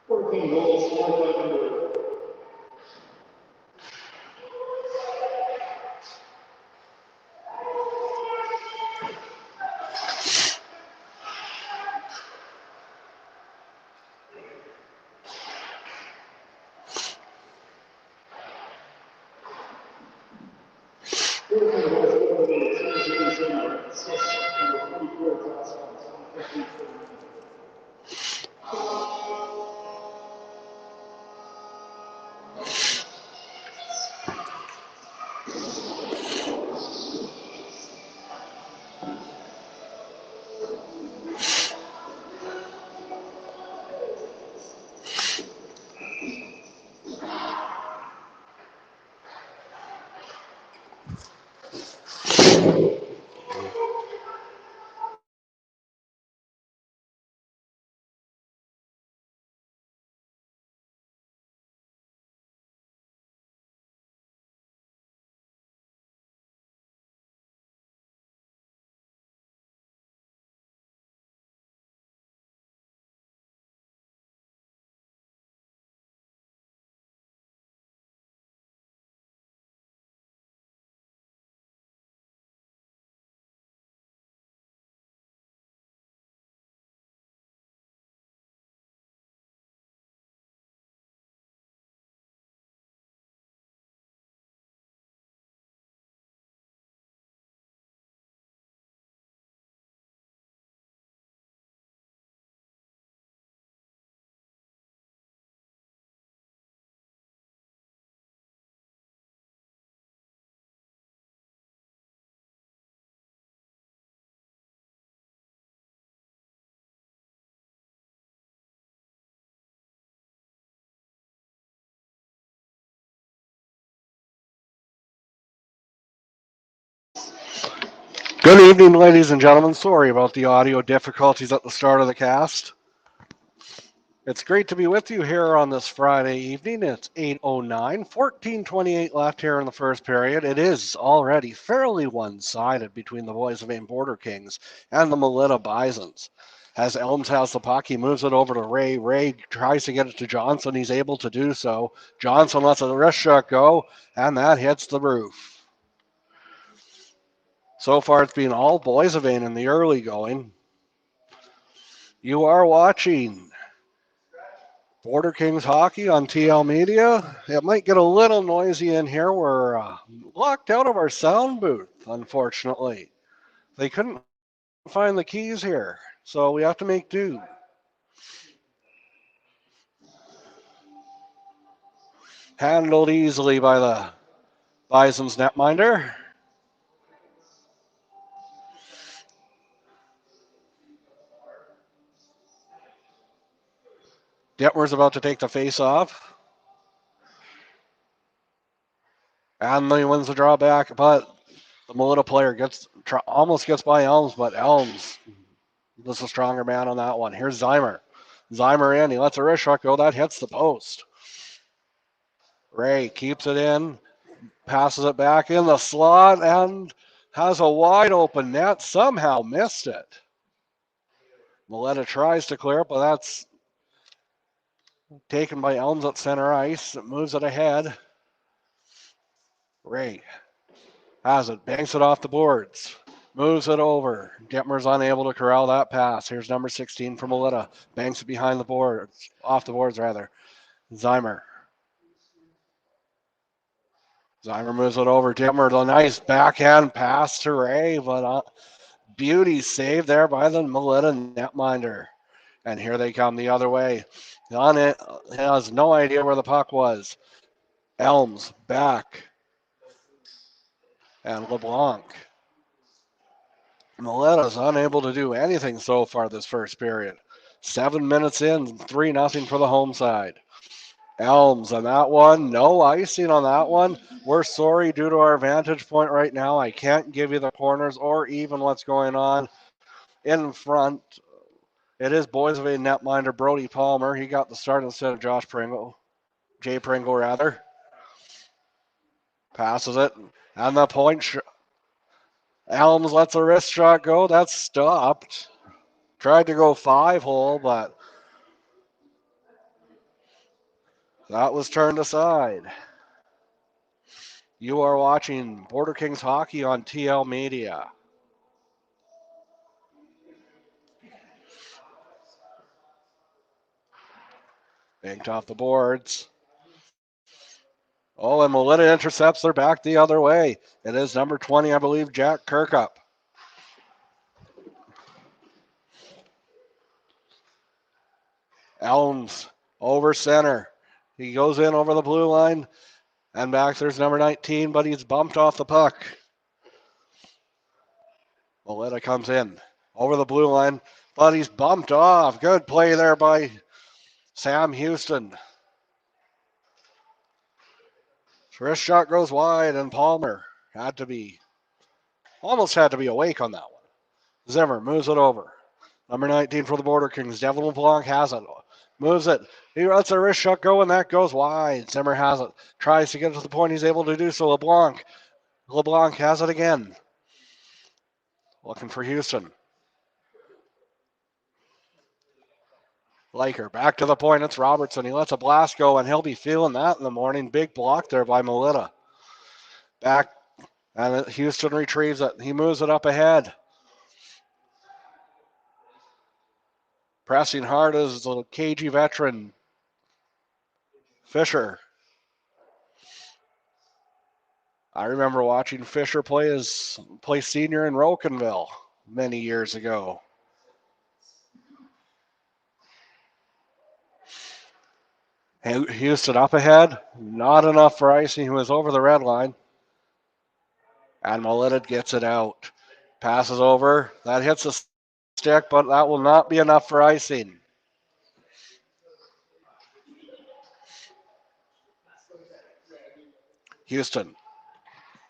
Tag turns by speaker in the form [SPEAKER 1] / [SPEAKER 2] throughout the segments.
[SPEAKER 1] 14 goals scored by number
[SPEAKER 2] Good evening, ladies and gentlemen. Sorry about the audio difficulties at the start of the cast. It's great to be with you here on this Friday evening. It's 8:09, 14:28 left here in the first period. It is already fairly one-sided between the Boissevain Border Kings and the Melita Bisons. As Elms has the puck, he moves it over to Ray. Ray tries to get it to Johnson. He's able to do so. Johnson lets a wrist shot go, and that hits the roof. So far, it's been all Boissevain in the early going. You are watching Border Kings hockey on TL Media. It might get a little noisy in here. We're locked out of our sound booth, unfortunately. They couldn't find the keys here, so we have to make do. Handled easily by the Bison's netminder. Detmer's about to take the face off. And he wins the drawback, but the Melita player almost gets by Elms, but Elms was a stronger man on that one. Here's Zeimer. Zeimer in. He lets a wrist shot go. That hits the post. Ray keeps it in, passes it back in the slot, and has a wide open net. Somehow missed it. Melita tries to clear it, but that's taken by Elms at center ice. It moves it ahead. Ray has it, banks it off the boards, moves it over. Detmer's unable to corral that pass. Here's number 16 for Melita. Banks it behind the boards, off the boards rather. Zeimer. Zeimer moves it over. Detmer, the nice backhand pass to Ray, but beauty save there by the Melita netminder. And here they come the other way. On it, has no idea where the puck was. Elms back. And LeBlanc. Melita's unable to do anything so far this first period. 7 minutes in, 3-0 for the home side. Elms on that one, no icing on that one. We're sorry, due to our vantage point right now, I can't give you the corners or even what's going on in front. It is Boissevain netminder Brody Palmer. He got the start instead of Jay Pringle rather. Passes it, and the point. Elms lets a wrist shot go. That's stopped. Tried to go 5-hole, but that was turned aside. You are watching Border Kings hockey on TL Media. Banked off the boards. Oh, and Melita intercepts. They're back the other way. It is number 20, I believe, Jack Kirkup. Elms over center. He goes in over the blue line. And back there's number 19, but he's bumped off the puck. Melita comes in over the blue line, but he's bumped off. Good play there by Sam Houston. Wrist shot goes wide, and Palmer almost had to be awake on that one. Zimmer moves it over. Number 19 for the Border Kings, Devin LeBlanc has it. Moves it. He lets a wrist shot go, and that goes wide. Zimmer has it. Tries to get to the point. He's able to do so. LeBlanc has it again. Looking for Houston. Laker back to the point. It's Robertson. He lets a blast go, and he'll be feeling that in the morning. Big block there by Melita. Back, and Houston retrieves it. He moves it up ahead. Pressing hard is the cagey veteran, Fisher. I remember watching Fisher play senior in Rocanville many years ago. Houston up ahead. Not enough for icing. He was over the red line. And Melita gets it out. Passes over. That hits the stick, but that will not be enough for icing. Houston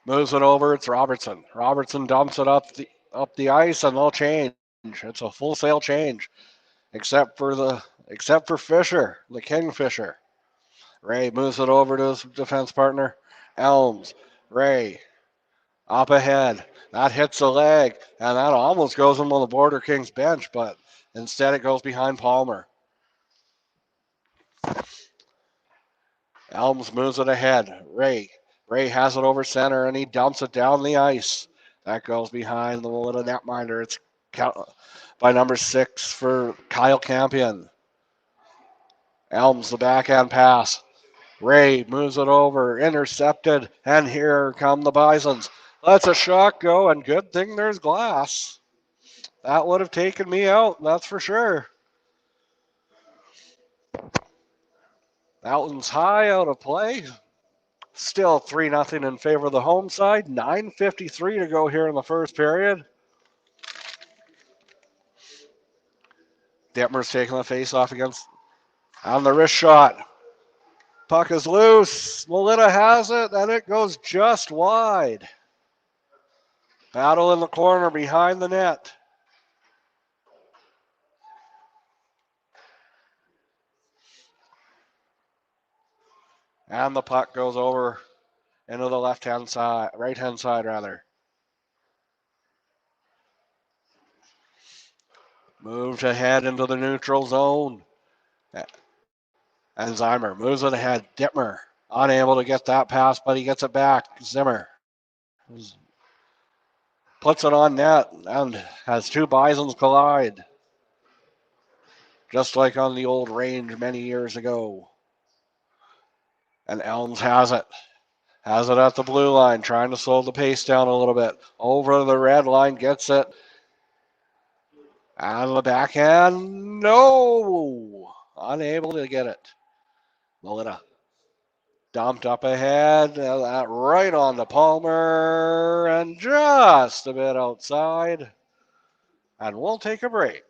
[SPEAKER 2] moves it over. It's Robertson. Robertson dumps it up up the ice and they'll change. It's a full sail change, except for Fisher, the Kingfisher. Ray moves it over to his defense partner, Elms. Ray up ahead. That hits the leg, and that almost goes into the Border Kings bench, but instead it goes behind Palmer. Elms moves it ahead. Ray has it over center, and he dumps it down the ice. That goes behind the Melita netminder. It's by number 6 for Kyle Campion. Elms, the backhand pass. Ray moves it over, intercepted, and here come the Bisons. Lets a shot go, and good thing there's glass. That would have taken me out, that's for sure. That one's high, out of play. Still 3-0 in favor of the home side. 9:53 to go here in the first period. Detmer's taking the face off against on the wrist shot. Puck is loose. Melita has it, and it goes just wide. Battle in the corner behind the net. And the puck goes over into the left-hand side, right-hand side rather. Moved ahead into the neutral zone. And Zimmer moves it ahead. Dittmer unable to get that pass, but he gets it back. Zimmer puts it on net and has two Bisons collide. Just like on the old range many years ago. And Elms has it. Has it at the blue line, trying to slow the pace down a little bit. Over the red line, gets it. On the backhand, no! Unable to get it. Melita dumped up ahead, that right on to Palmer, and just a bit outside. And we'll take a break.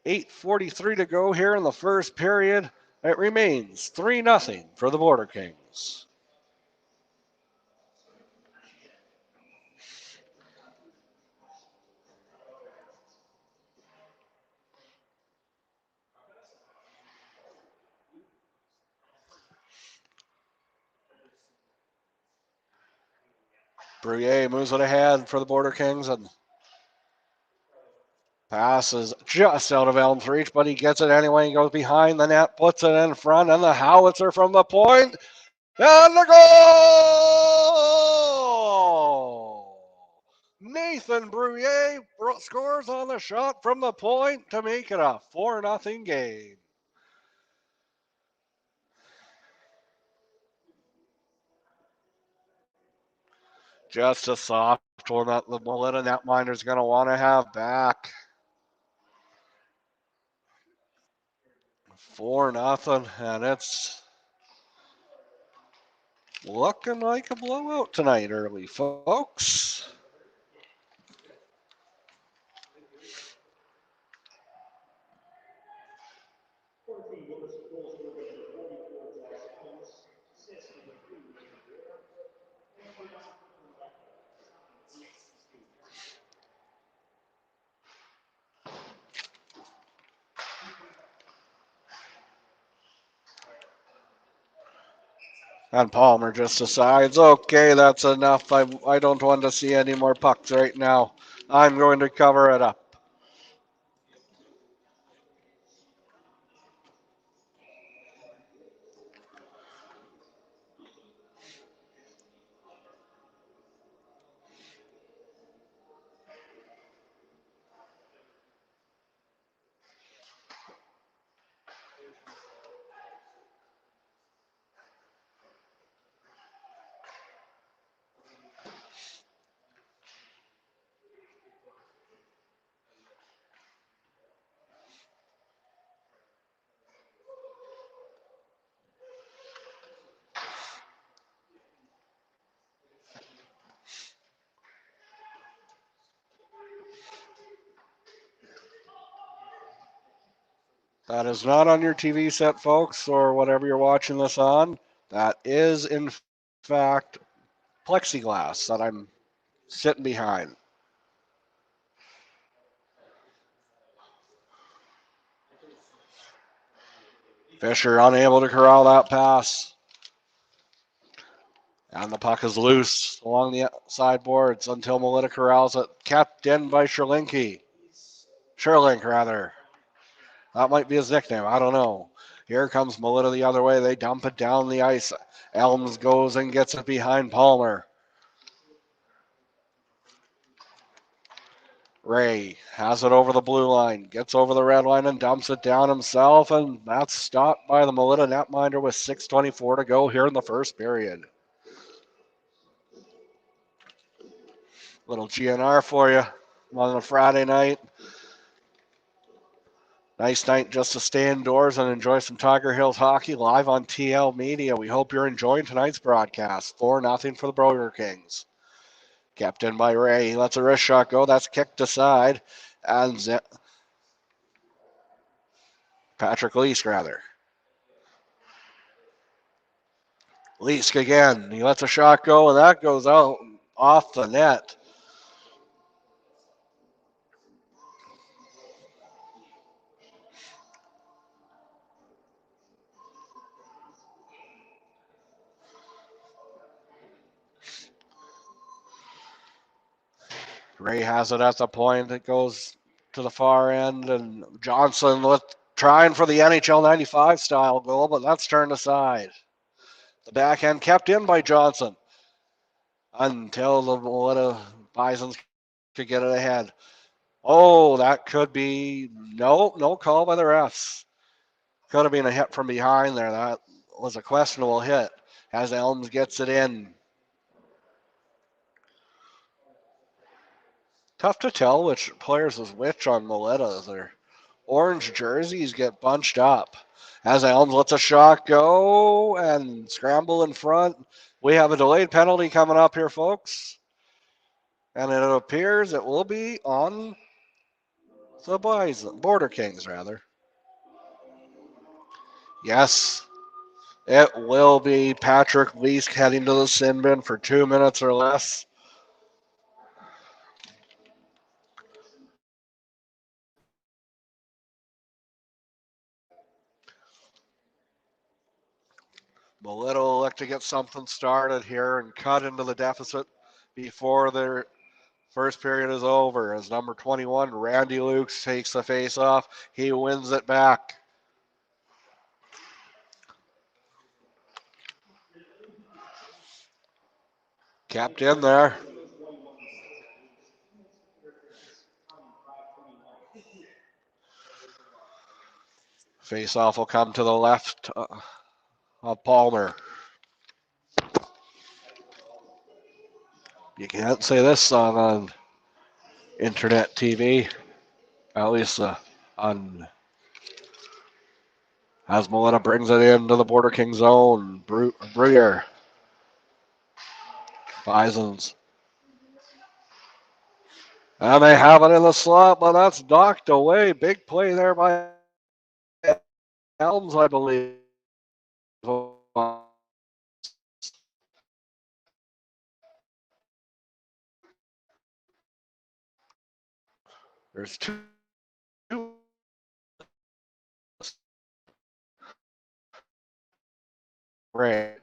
[SPEAKER 2] 8:43 to go here in the first period. It remains 3-0 for the Border Kings. Bruyere moves it ahead for the Border Kings, and passes just out of Elm's reach, but he gets it anyway. He goes behind the net, puts it in front, and the howitzer from the point, and the goal! Nathan Bruyere scores on the shot from the point to make it a 4-0 game. Just a soft one that the Melita netminder is going to want to have back. 4-0, and it's looking like a blowout tonight early, folks. And Palmer just decides, okay, that's enough. I don't want to see any more pucks right now. I'm going to cover it up. That is not on your TV set, folks, or whatever you're watching this on. That is, in fact, plexiglass that I'm sitting behind. Fisher unable to corral that pass. And the puck is loose along the sideboards until Melita corrals it. Kept in by Sherlink, rather. That might be his nickname. I don't know. Here comes Melita the other way. They dump it down the ice. Elms goes and gets it behind Palmer. Ray has it over the blue line, gets over the red line and dumps it down himself, and that's stopped by the Melita netminder with 6:24 to go here in the first period. Little GNR for you on a Friday night. Nice night just to stay indoors and enjoy some Tiger Hills hockey live on TL Media. We hope you're enjoying tonight's broadcast. 4-0 for the Burger Kings. Kept in by Ray. He lets a wrist shot go. That's kicked aside. And Patrick Leask, rather. Leask again. He lets a shot go, and that goes out off the net. Ray has it at the point. It goes to the far end, and Johnson trying for the NHL 95 style goal, but that's turned aside. The backhand kept in by Johnson until the Melita Bisons could get it ahead. Oh, that could be no call by the refs. Could have been a hit from behind there. That was a questionable hit as Elms gets it in. Tough to tell which players is which on Melita. Their orange jerseys get bunched up. As Elms lets a shot go and scramble in front. We have a delayed penalty coming up here, folks. And it appears it will be on the Border Kings, rather. Yes, it will be Patrick Leask heading to the sin bin for 2 minutes or less. Melita will look to get something started here and cut into the deficit before their first period is over. As number 21, Randy Lukes, takes the face off. He wins it back. Kept in there. Face off will come to the left of Palmer. You can't say this song on internet TV, at least on as Melita brings it into the Border King zone. Brewer, Bisons. And they have it in the slot, but that's knocked away. Big play there by Elms, I believe. There's two. Right.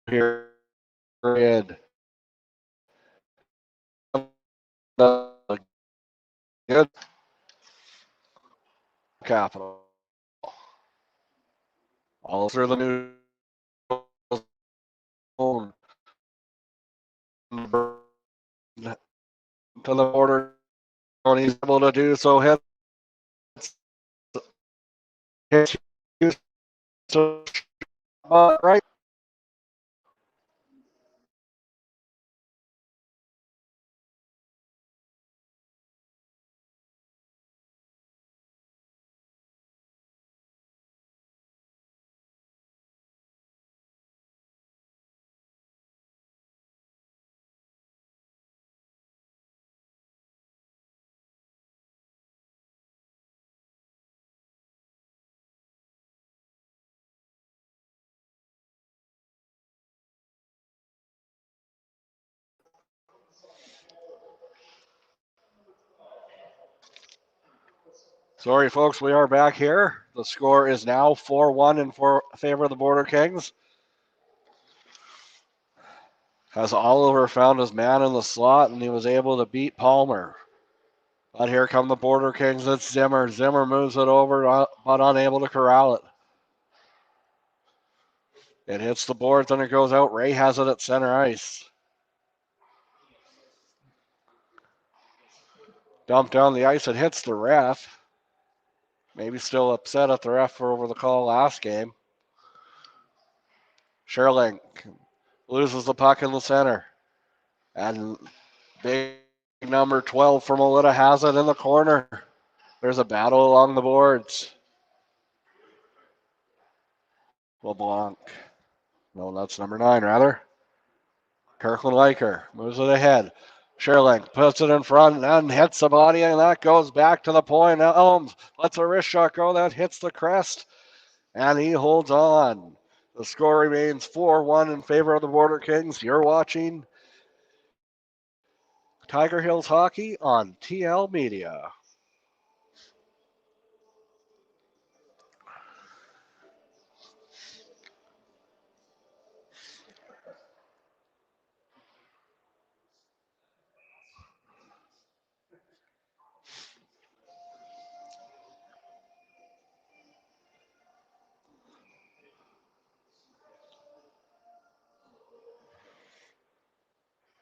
[SPEAKER 2] Here. Good capital. All through the new zone. To the border. He's able to do so. Hits right. Sorry, folks, we are back here. The score is now 4-1 in favor of the Border Kings. As Oliver found his man in the slot, and he was able to beat Palmer. But here come the Border Kings. It's Zimmer. Zimmer moves it over, but unable to corral it. It hits the boards and it goes out. Ray has it at center ice. Dumped down the ice. It hits the ref. Maybe still upset at the ref for over the call last game. Sherlink loses the puck in the center. And big number 12 for Melita has it in the corner. There's a battle along the boards. LeBlanc. No, that's number 9, rather. Kirkland Liker moves it ahead. Sherlink puts it in front and hits the body, and that goes back to the point. Elms lets a wrist shot go. That hits the crest, and he holds on. The score remains 4-1 in favor of the Border Kings. You're watching Tiger Hills Hockey on TL Media.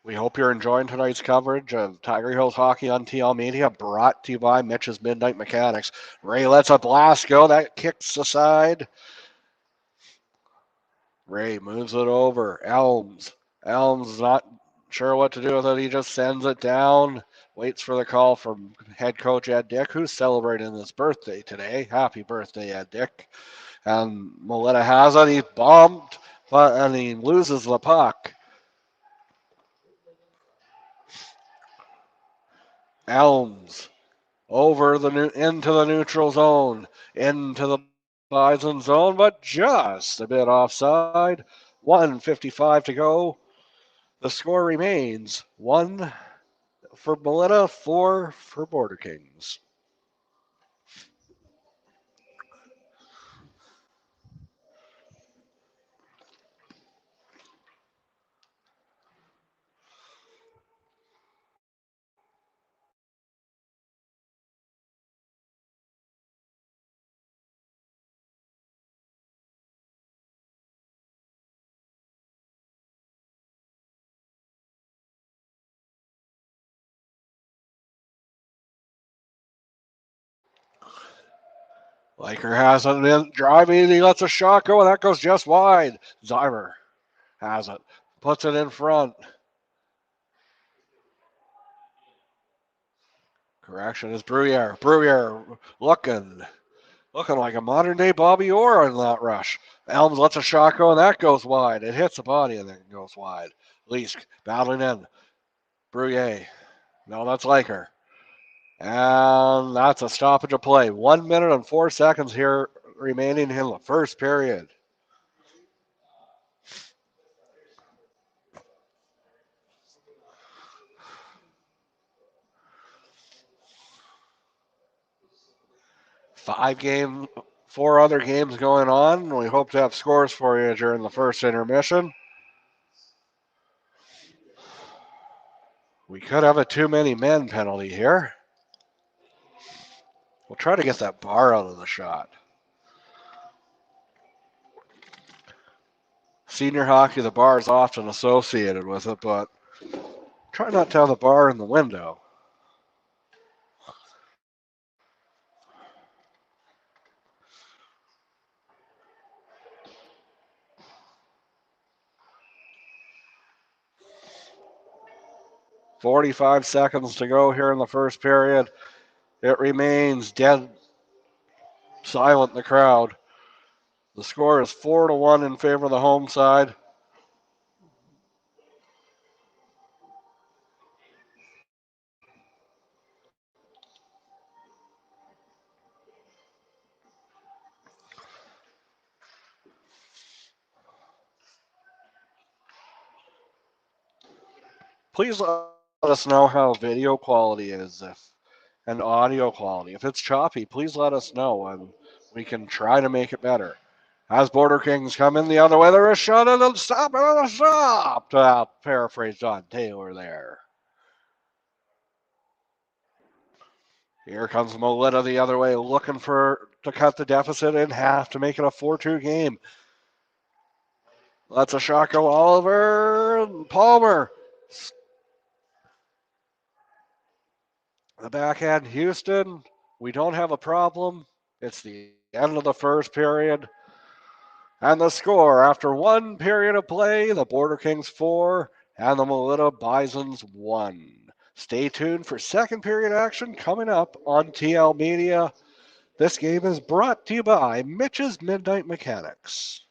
[SPEAKER 2] We hope you're enjoying tonight's coverage of Tiger Hills Hockey on TL Media, brought to you by Mitch's Midnight Mechanics. Ray lets a blast go. That kicks aside. Ray moves it over. Elms. Elms not sure what to do with it. He just sends it down. Waits for the call from head coach Ed Dick, who's celebrating his birthday today. Happy birthday, Ed Dick. And Melita has it. He's bumped, and he loses the puck. Elms over into the neutral zone, into the Bison zone, but just a bit offside. 1:55 to go. The score remains 1 for Melita, 4 for Border Kings. Liker has it in, driving, he lets a shot go, and that goes just wide. Zymer has it, puts it in front. Correction is Bruyere. Bruyere looking like a modern day Bobby Orr in that rush. Elms lets a shot go, and that goes wide. It hits the body and then goes wide. Leask battling in. Bruyere. No, that's Liker. And that's a stoppage of play. 1 minute and 4 seconds here remaining in the first period. Four other games going on. We hope to have scores for you during the first intermission. We could have a too many men penalty here. We'll try to get that bar out of the shot. Senior hockey, the bar is often associated with it, but try not to have the bar in the window. "45 seconds to go here in the first period. It remains dead silent in the crowd. The score is 4-1 in favor of the home side. Please let us know how video quality is. If and audio quality. If it's choppy, please let us know and we can try to make it better. As Border Kings come in the other way, there is a shot and a stop and a stop. To paraphrase Don Taylor there. Here comes Melita the other way, looking to cut the deficit in half to make it a 4-2 game. Let's a shot go Oliver Palmer. The backhand Houston. We don't have a problem. It's the end of the first period. And the score after one period of play, the Border Kings 4 and the Melita Bisons 1. Stay tuned for second period action coming up on TL Media. This game is brought to you by Mitch's Midnight Mechanics.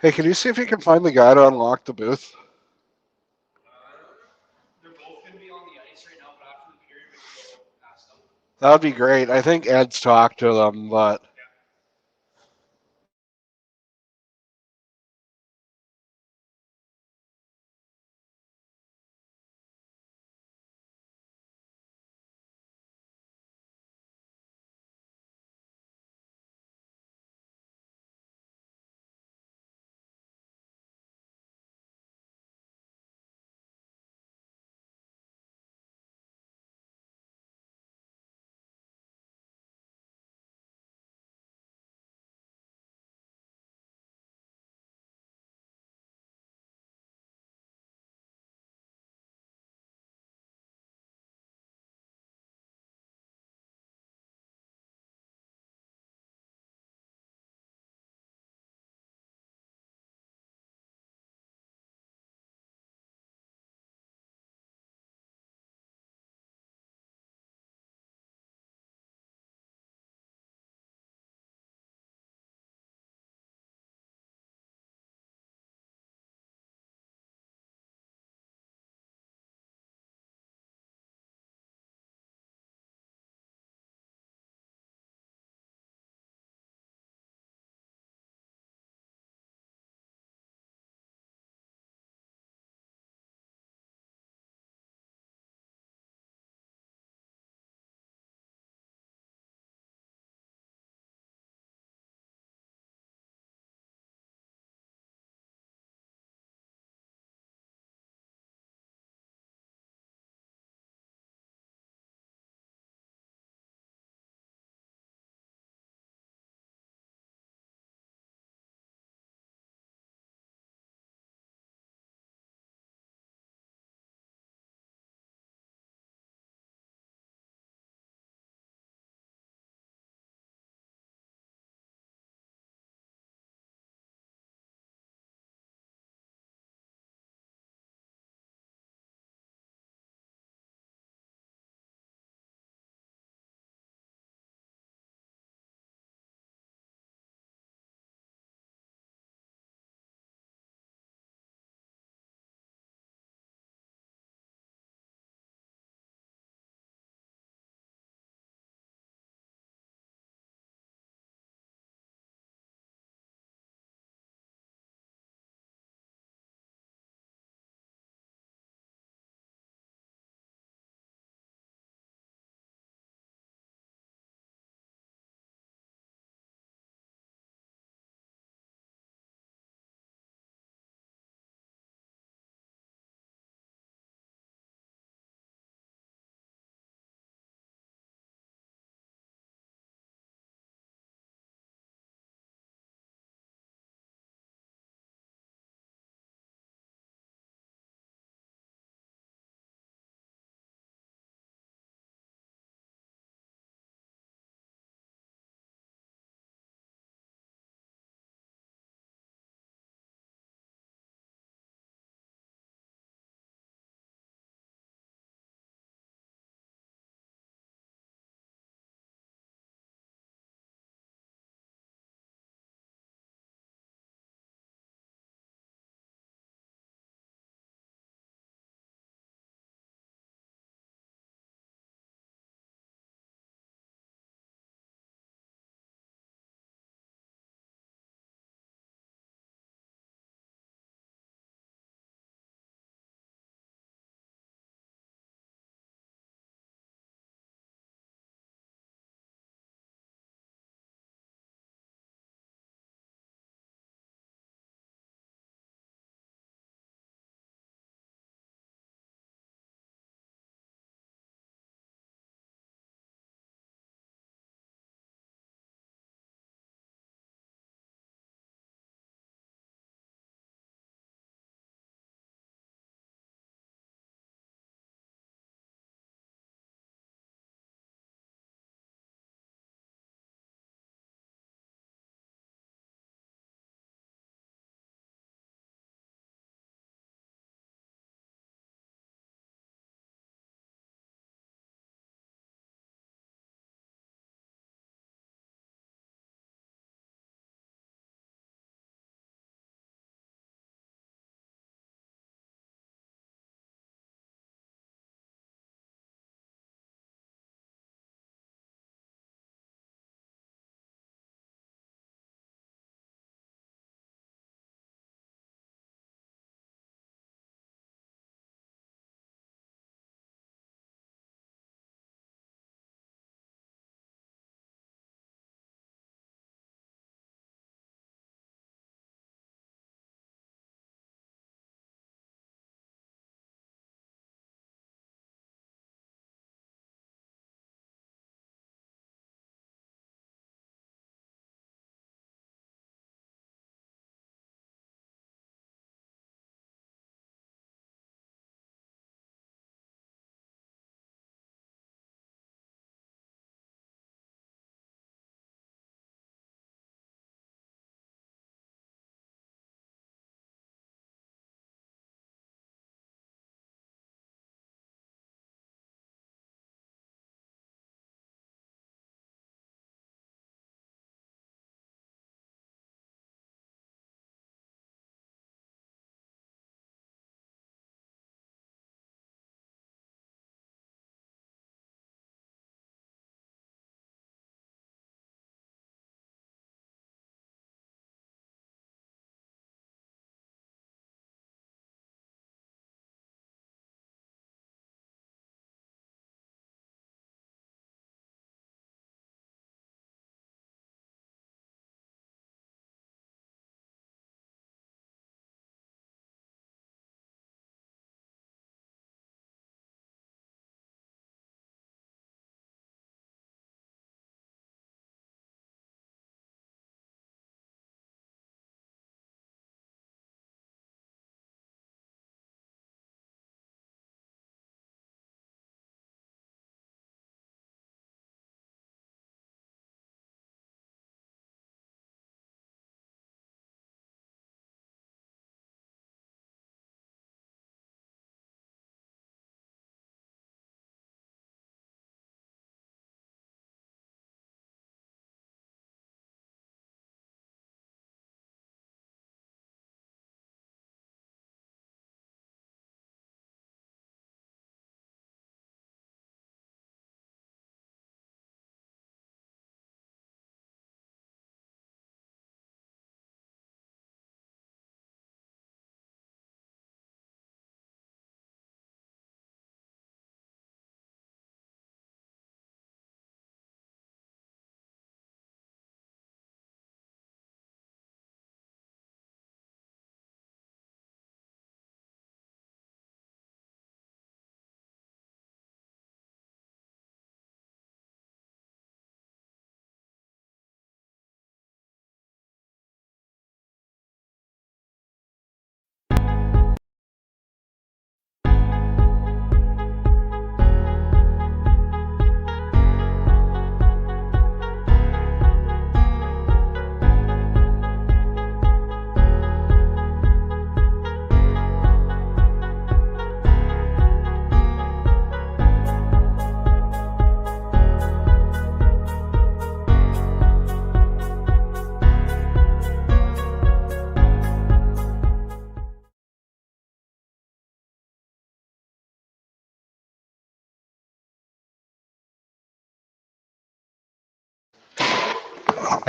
[SPEAKER 2] Hey, can you see if you can find the guy to unlock the booth?
[SPEAKER 1] They're both going to be on the ice right now, but after the period, we can go past them.
[SPEAKER 2] That would be great. I think Ed's talked to them, but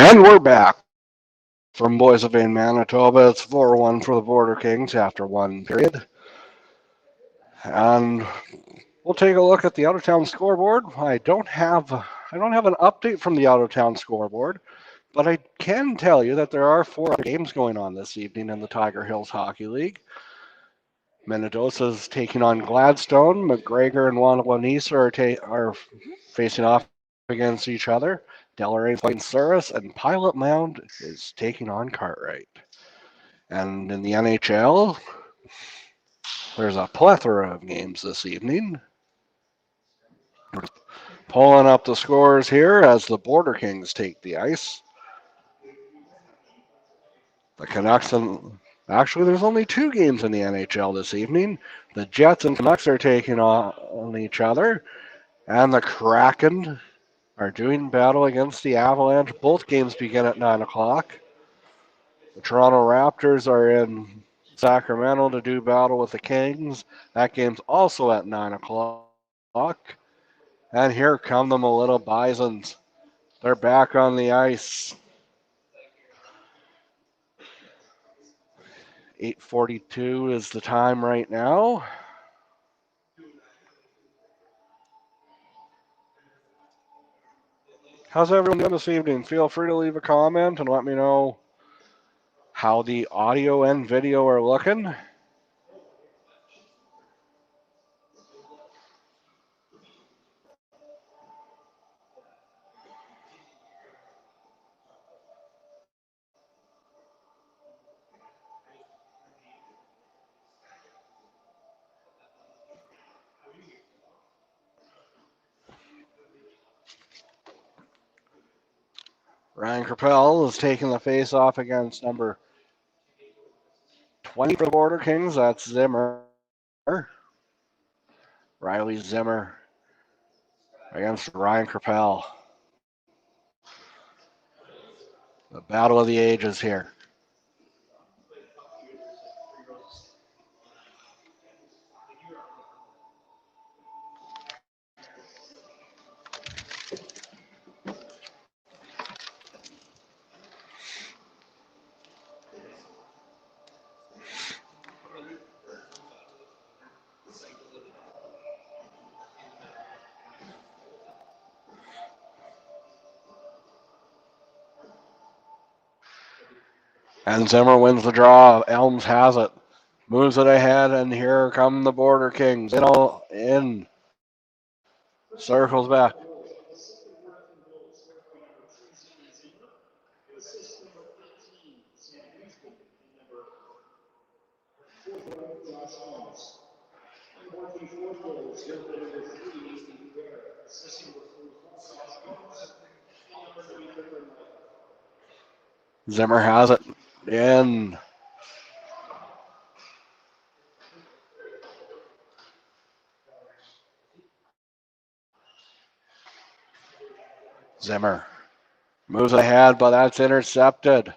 [SPEAKER 2] And we're back from Boissevain, Manitoba. It's 4-1 for the Border Kings after one period. And we'll take a look at the out-of-town scoreboard. I don't have an update from the out-of-town scoreboard, but I can tell you that there are 4 other games going on this evening in the Tiger Hills Hockey League. Minnedosa's taking on Gladstone. McGregor and Wanawaniso are facing off against each other. Delarane's playing Surus, and Pilot Mound is taking on Cartwright. And in the NHL, there's a plethora of games this evening. Pulling up the scores here as the Border Kings take the ice. The Canucks and actually there's only 2 games in the NHL this evening. The Jets and Canucks are taking on each other, and the Kraken are doing battle against the Avalanche. Both games begin at 9 o'clock. The Toronto Raptors are in Sacramento to do battle with the Kings. That game's also at 9 o'clock. And here come the Melita Bisons. They're back on the ice. 8:42 is the time right now. How's everyone doing this evening? Feel free to leave a comment and let me know how the audio and video are looking. Ryan Krapel is taking the face off against number 20 for the Border Kings. That's Zimmer. Riley Zimmer against Ryan Krapel. The battle of the ages here. And Zimmer wins the draw. Elms has it. Moves it ahead, and here come the Border Kings. In. Circles back. Zimmer has it. In. Zimmer moves it ahead, but that's intercepted.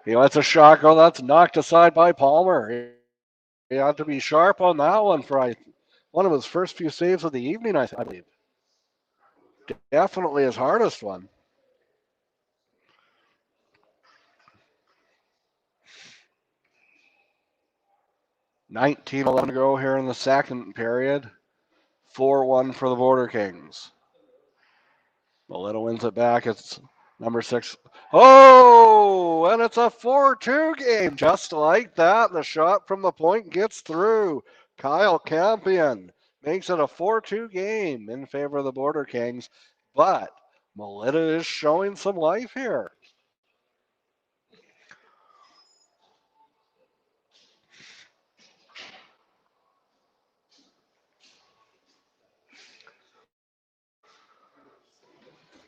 [SPEAKER 2] He lets a shot go. That's knocked aside by Palmer. He had to be sharp on that one for one of his first few saves of the evening, I believe. Definitely his hardest one. 19-11 to go here in the second period. 4-1 for the Border Kings. Melita wins it back. It's number 6. Oh, and it's a 4-2 game. Just like that, the shot from the point gets through. Kyle Campion makes it a 4-2 game in favor of the Border Kings. But Melita is showing some life here.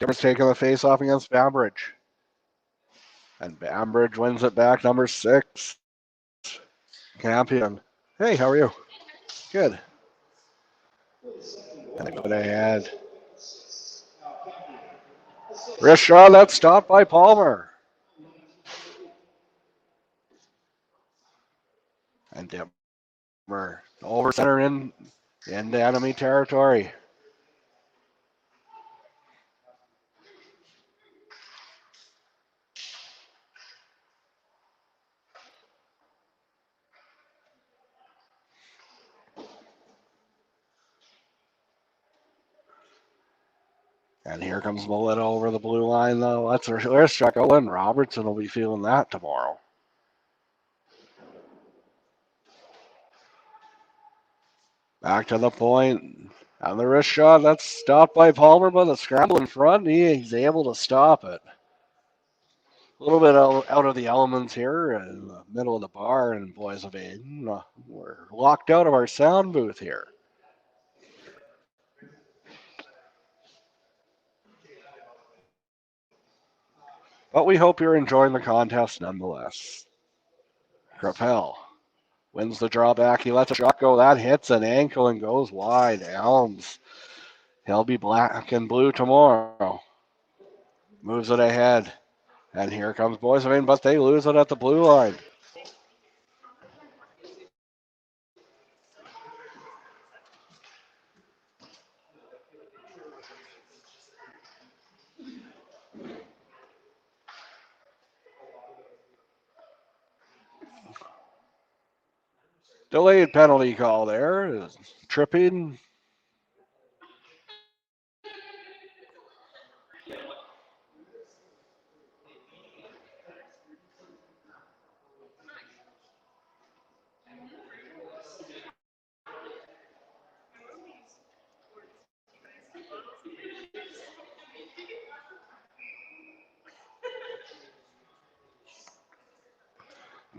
[SPEAKER 2] Dimmer's taking the face off against Bambridge. And Bambridge wins it back, number 6. Campion. Hey, how are you? Good. And what I had. Wrist shot, that's stopped by Palmer. And Dimmer over center into enemy territory. And here comes Melita over the blue line, though. Let's her wrist shot go, and Robertson will be feeling that tomorrow. Back to the point. And the wrist shot, that's stopped by Palmer, but the scramble in front, he's able to stop it. A little bit out of the elements here in the middle of the bar in Boissevain. We're locked out of our sound booth here. But we hope you're enjoying the contest nonetheless. Crapel wins the drawback. He lets a shot go. That hits an ankle and goes wide. Elms. He'll be black and blue tomorrow. Moves it ahead. And here comes Boissevain, but they lose it at the blue line. Delayed penalty call there. Tripping.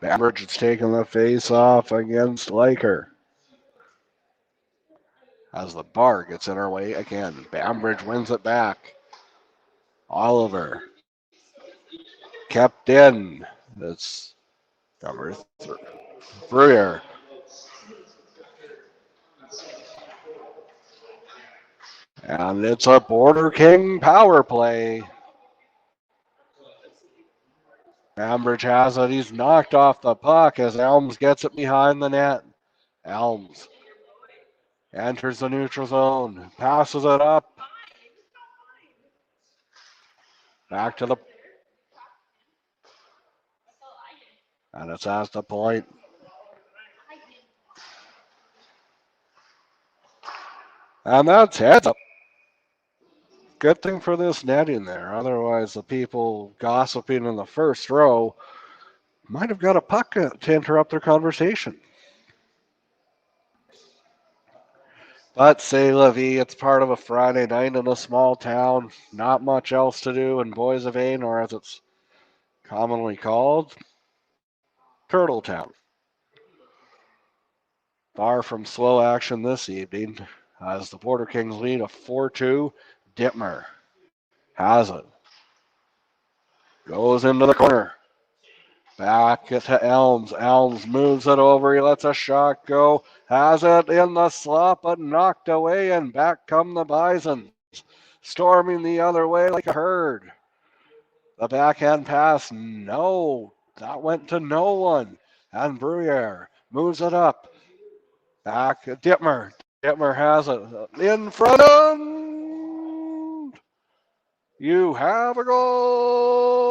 [SPEAKER 2] Bambridge is taking the face off against Laker. As the bar gets in her way again. Bambridge wins it back. Oliver. Kept in. It's number 3. Brewer. And it's a Border King power play. Bambridge has it. He's knocked off the puck as Elms gets it behind the net. Elms enters the neutral zone. Passes it up. Back to the. And it's at the point. And that's heads up. Good thing for this netting there. Otherwise, the people gossiping in the first row might have got a puck to interrupt their conversation. But say la vie, it's part of a Friday night in a small town. Not much else to do in Boissevain, or as it's commonly called, Turtle Town. Far from slow action this evening as the Border Kings lead a 4-2. Dittmer has it. Goes into the corner. Back to Elms. Elms moves it over. He lets a shot go. Has it in the slot, but knocked away, and back come the Bisons. Storming the other way like a herd. The backhand pass, no. That went to no one. And Bruyere moves it up. Back, Dittmer. Dittmer has it in front of. You have a goal.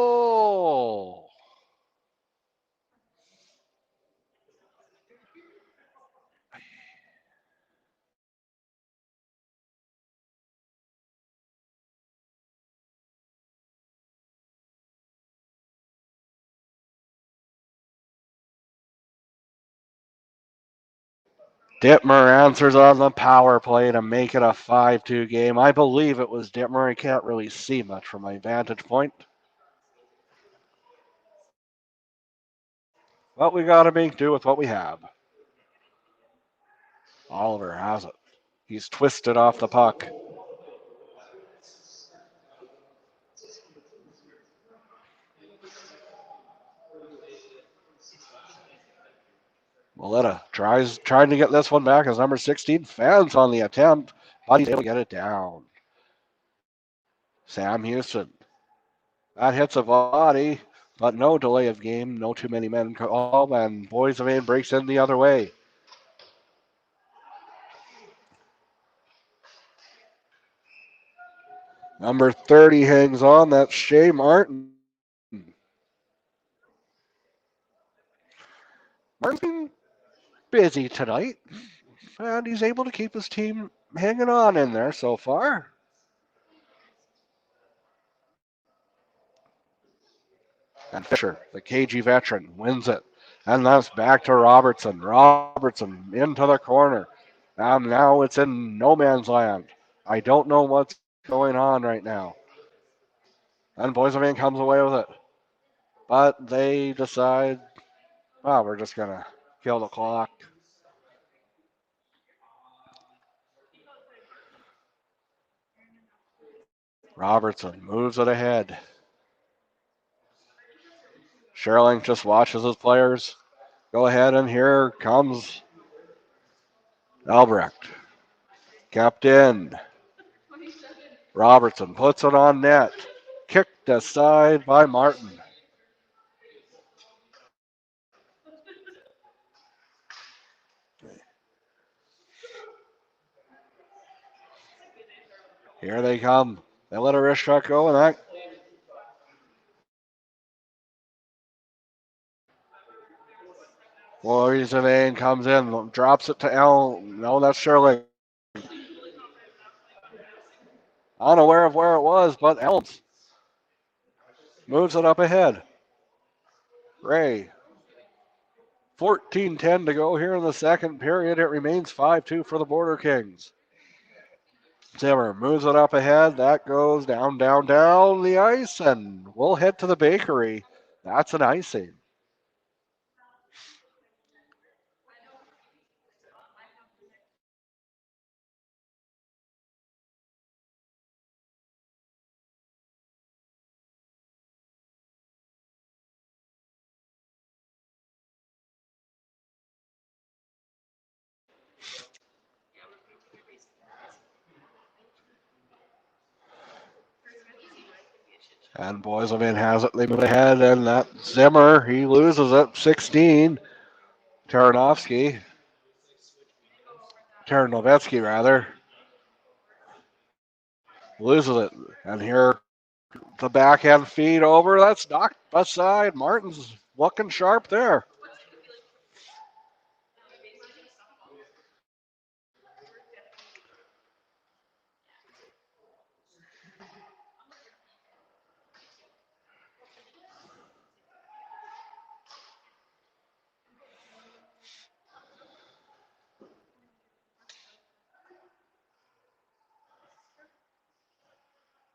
[SPEAKER 2] Dittmer answers on the power play to make it a 5-2 game. I believe it was Dittmer. I can't really see much from my vantage point. But we got to make do with what we have. Oliver has it. He's twisted off the puck. Melita trying to get this one back as number 16 fans on the attempt, but he's able to get it down. Sam Houston. That hits a body, but no delay of game, no too many men call, and Boissevain breaks in the other way. Number 30 hangs on. That's Shea Martin. Martin's been busy tonight, and he's able to keep his team hanging on in there so far. And Fisher, the KG veteran, wins it. And that's back to Robertson. Robertson into the corner. And now it's in no man's land. I don't know what's going on right now. And Boissevain comes away with it. But they decide, oh, we're just going to kill the clock. Robertson moves it ahead. Sherling just watches his players go ahead, and here comes Albrecht. Kept in. Robertson puts it on net. Kicked aside by Martin. Here they come. They let a wrist shot go, and that. Boissevain comes in, drops it to Elm. No, that's Sherling. Unaware of where it was, but Elms moves it up ahead. Ray. 14-10 to go here in the second period. It remains 5-2 for the Border Kings. Zimmer moves it up ahead. That goes down, down, down the ice, and we'll head to the bakery. That's an icing. And Boissevain has it. They move ahead, and that Zimmer, he loses it. 16. Taranovsky. Taranovetsky, rather. Loses it. And here, the backhand feed over. That's knocked aside. Martin's looking sharp there.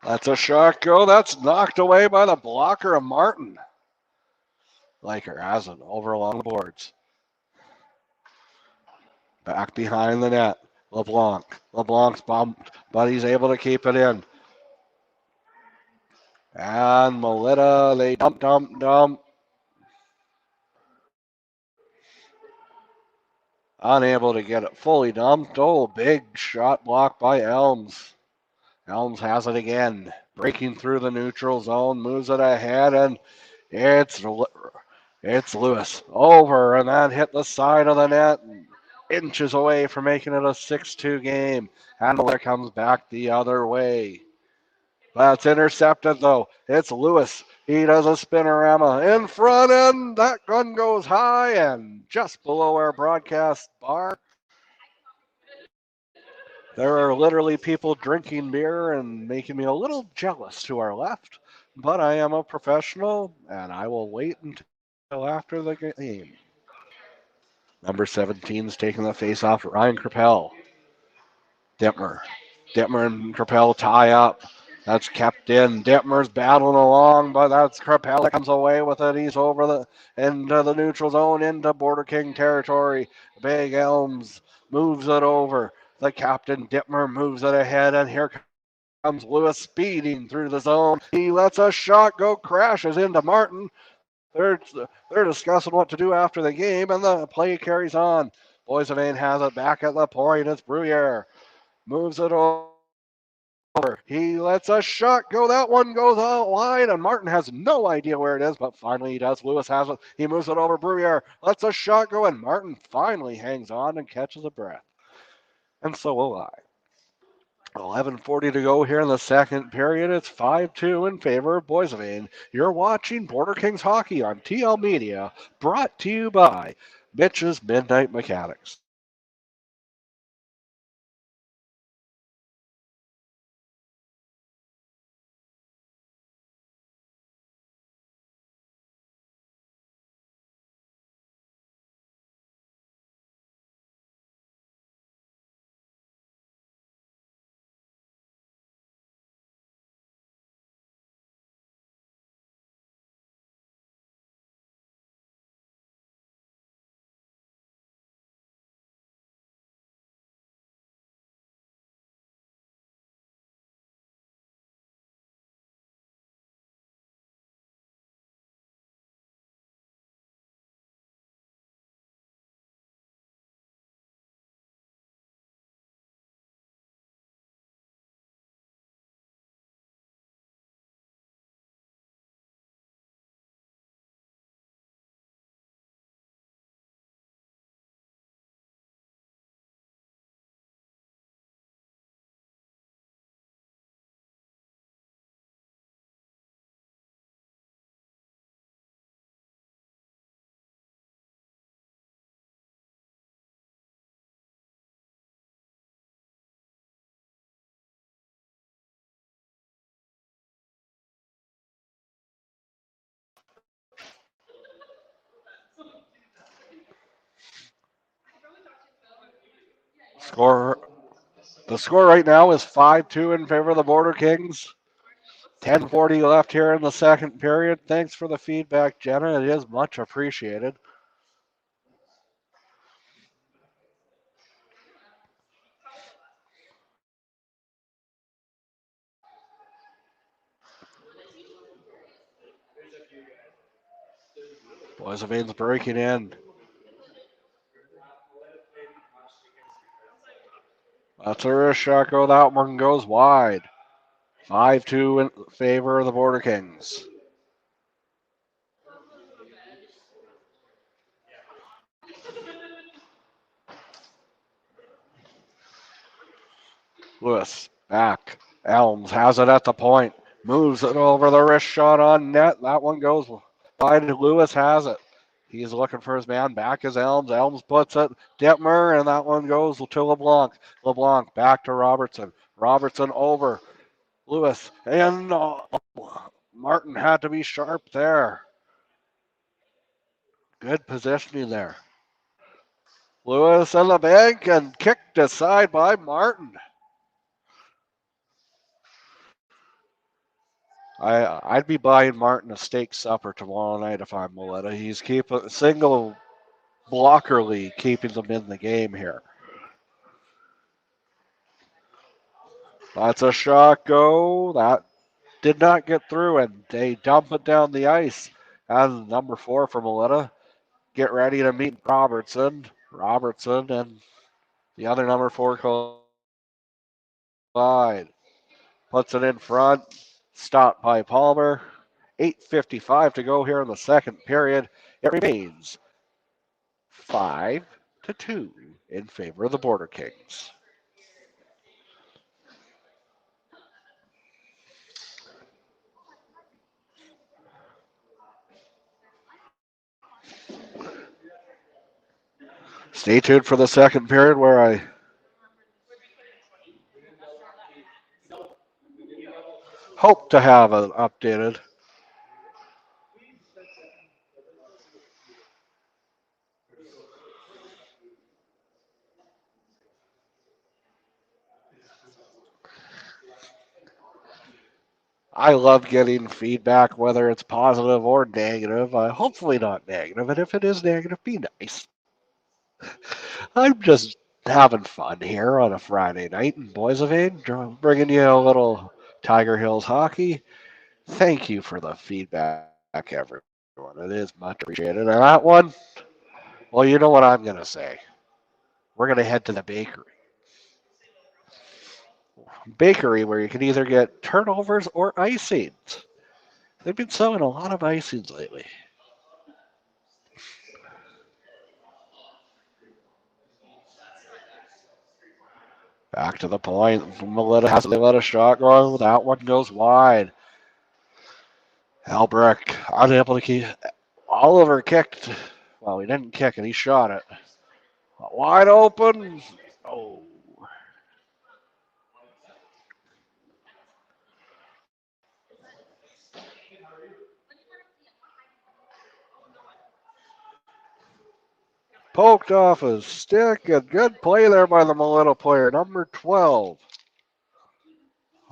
[SPEAKER 2] That's a shot go. That's knocked away by the blocker of Martin. Laker has it over along the boards. Back behind the net. LeBlanc. LeBlanc's bumped, but he's able to keep it in. And Melita, they dump, dump, dump. Unable to get it fully dumped. Oh, big shot blocked by Elms. Elms has it again. Breaking through the neutral zone, moves it ahead, and it's Lewis over, and that hit the side of the net, inches away from making it a 6-2 game. And Miller comes back the other way. That's intercepted, though. It's Lewis. He does a spinorama in front, and that gun goes high and just below our broadcast bar. There are literally people drinking beer and making me a little jealous to our left, but I am a professional, and I will wait until after the game. Number 17 is taking the face off Ryan Krapell. Dittmer. Dittmer and Krapell tie up. That's kept in. Dittmer's battling along, but that's Krapell that comes away with it. He's over into the neutral zone, into Border King territory. Big Elms moves it over. The captain Dittmer moves it ahead, and here comes Lewis speeding through the zone. He lets a shot go, crashes into Martin. They're discussing what to do after the game, and the play carries on. Boissevain has it back at the point. It's Bruyere. Moves it over. He lets a shot go. That one goes out wide, and Martin has no idea where it is, but finally he does. Lewis has it. He moves it over. Bruyere lets a shot go, and Martin finally hangs on and catches a breath. And so will I. 11:40 to go here in the second period. It's 5-2 in favor of Boissevain. You're watching Border Kings hockey on TL Media, brought to you by Mitch's Midnight Mechanics. Score. The score right now is 5-2 in favor of the Border Kings. 10:40 left here in the second period. Thanks for the feedback, Jenna. It is much appreciated. Boissevain's breaking in. That's a wrist shot go. That one goes wide. 5-2 in favor of the Border Kings. Lewis back. Elms has it at the point. Moves it over the wrist shot on net. That one goes wide. Lewis has it. He's looking for his man. Back is Elms. Elms puts it. Detmer, and that one goes to LeBlanc. LeBlanc back to Robertson. Robertson over. Lewis. And Martin had to be sharp there. Good positioning there. Lewis in the bank and kicked aside by Martin. I'd be buying Martin a steak supper tomorrow night if I'm Melita. He's keeping single blockerly keeping them in the game here. That's a shot go. That did not get through, and they dump it down the ice. And number 4 for Melita. Get ready to meet Robertson. Robertson and the other number 4 collide. Puts it in front. Stopped by Palmer. 8:55 to go here in the second period. It remains 5-2 in favor of the Border Kings. Stay tuned for the second period where I hope to have it updated. I love getting feedback, whether it's positive or negative. Hopefully not negative, and if it is negative, be nice. I'm just having fun here on a Friday night in Boissevain, bringing you a little Tiger Hills hockey. Thank you for the feedback, everyone. It is much appreciated. And that one, well, you know what I'm going to say. We're going to head to the bakery. Bakery where you can either get turnovers or icings. They've been selling a lot of icings lately. Back to the point. Melita has to let a shot go. That one goes wide. Albrecht unable to keep. Oliver kicked. Well, he didn't kick it. He shot it. Wide open. Oh. Poked off his stick. A good play there by the Melita player. Number 12.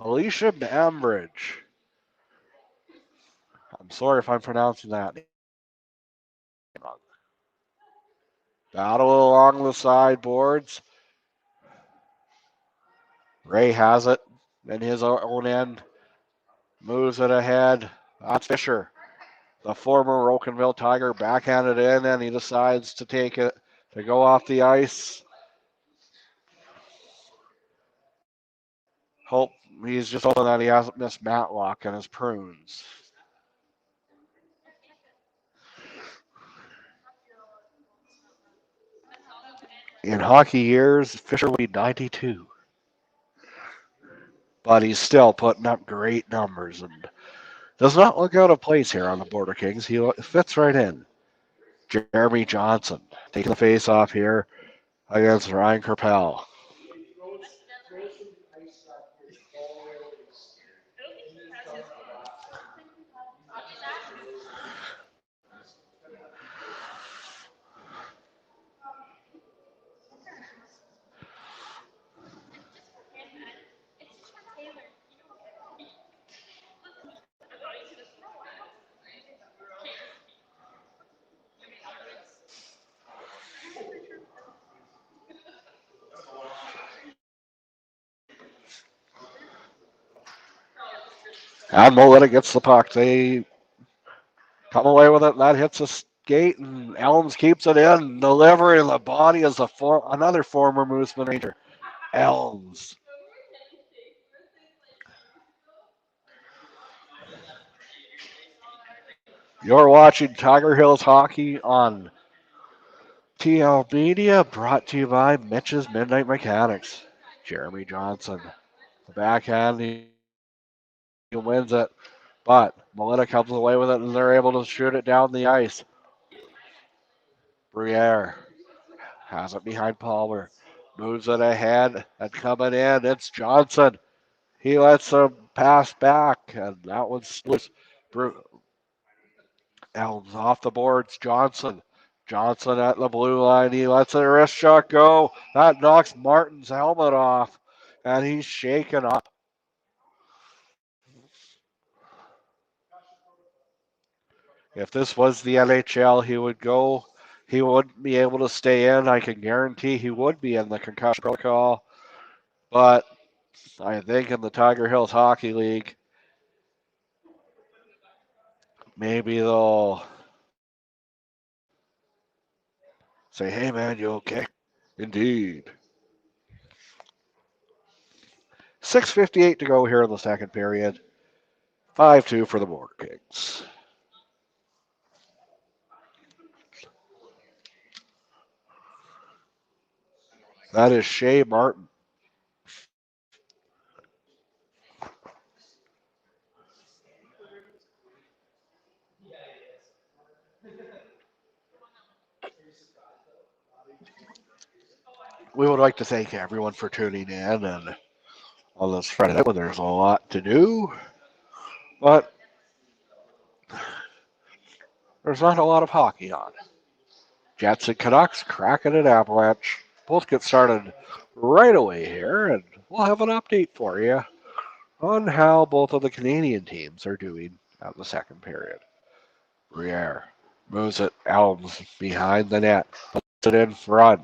[SPEAKER 2] Alicia Bambridge. I'm sorry if I'm pronouncing that wrong. Battle along the sideboards. Ray has it in his own end. Moves it ahead. That's Fisher. The former Rocanville Tiger backhanded in, and he decides to take it to go off the ice. Hope he's just hoping that he hasn't missed Matlock and his prunes. In hockey years, Fisher will be 92. But he's still putting up great numbers and does not look out of place here on the Border Kings. He fits right in. Jeremy Johnson taking the face off here against Ryan Kerpel. And Melita gets the puck. They come away with it. That hits a skate, and Elms keeps it in. Delivery of the body is another former Mooseman Ranger. Elms. You're watching Tiger Hills Hockey on TL Media, brought to you by Mitch's Midnight Mechanics. Jeremy Johnson. The backhand, he wins it. But Melita comes away with it, and they're able to shoot it down the ice. Briere has it behind Palmer. Moves it ahead, and coming in, it's Johnson. He lets him pass back, and that one's loose. Elms off the boards. Johnson. Johnson at the blue line. He lets a wrist shot go. That knocks Martin's helmet off, and he's shaken up. If this was the NHL, he would go. He wouldn't be able to stay in. I can guarantee he would be in the concussion protocol. But I think in the Tiger Hills Hockey League, maybe they'll say, hey, man, you okay? Indeed. 6:58 to go here in the second period. 5-2 for the Border Kings. That is Shea Martin. We would like to thank everyone for tuning in and on this Friday night when there's a lot to do, but there's not a lot of hockey on. Jets and Canucks cracking at Avalanche. Both get started right away here, and we'll have an update for you on how both of the Canadian teams are doing at the second period. Briere moves it. Elms behind the net. Puts it in front.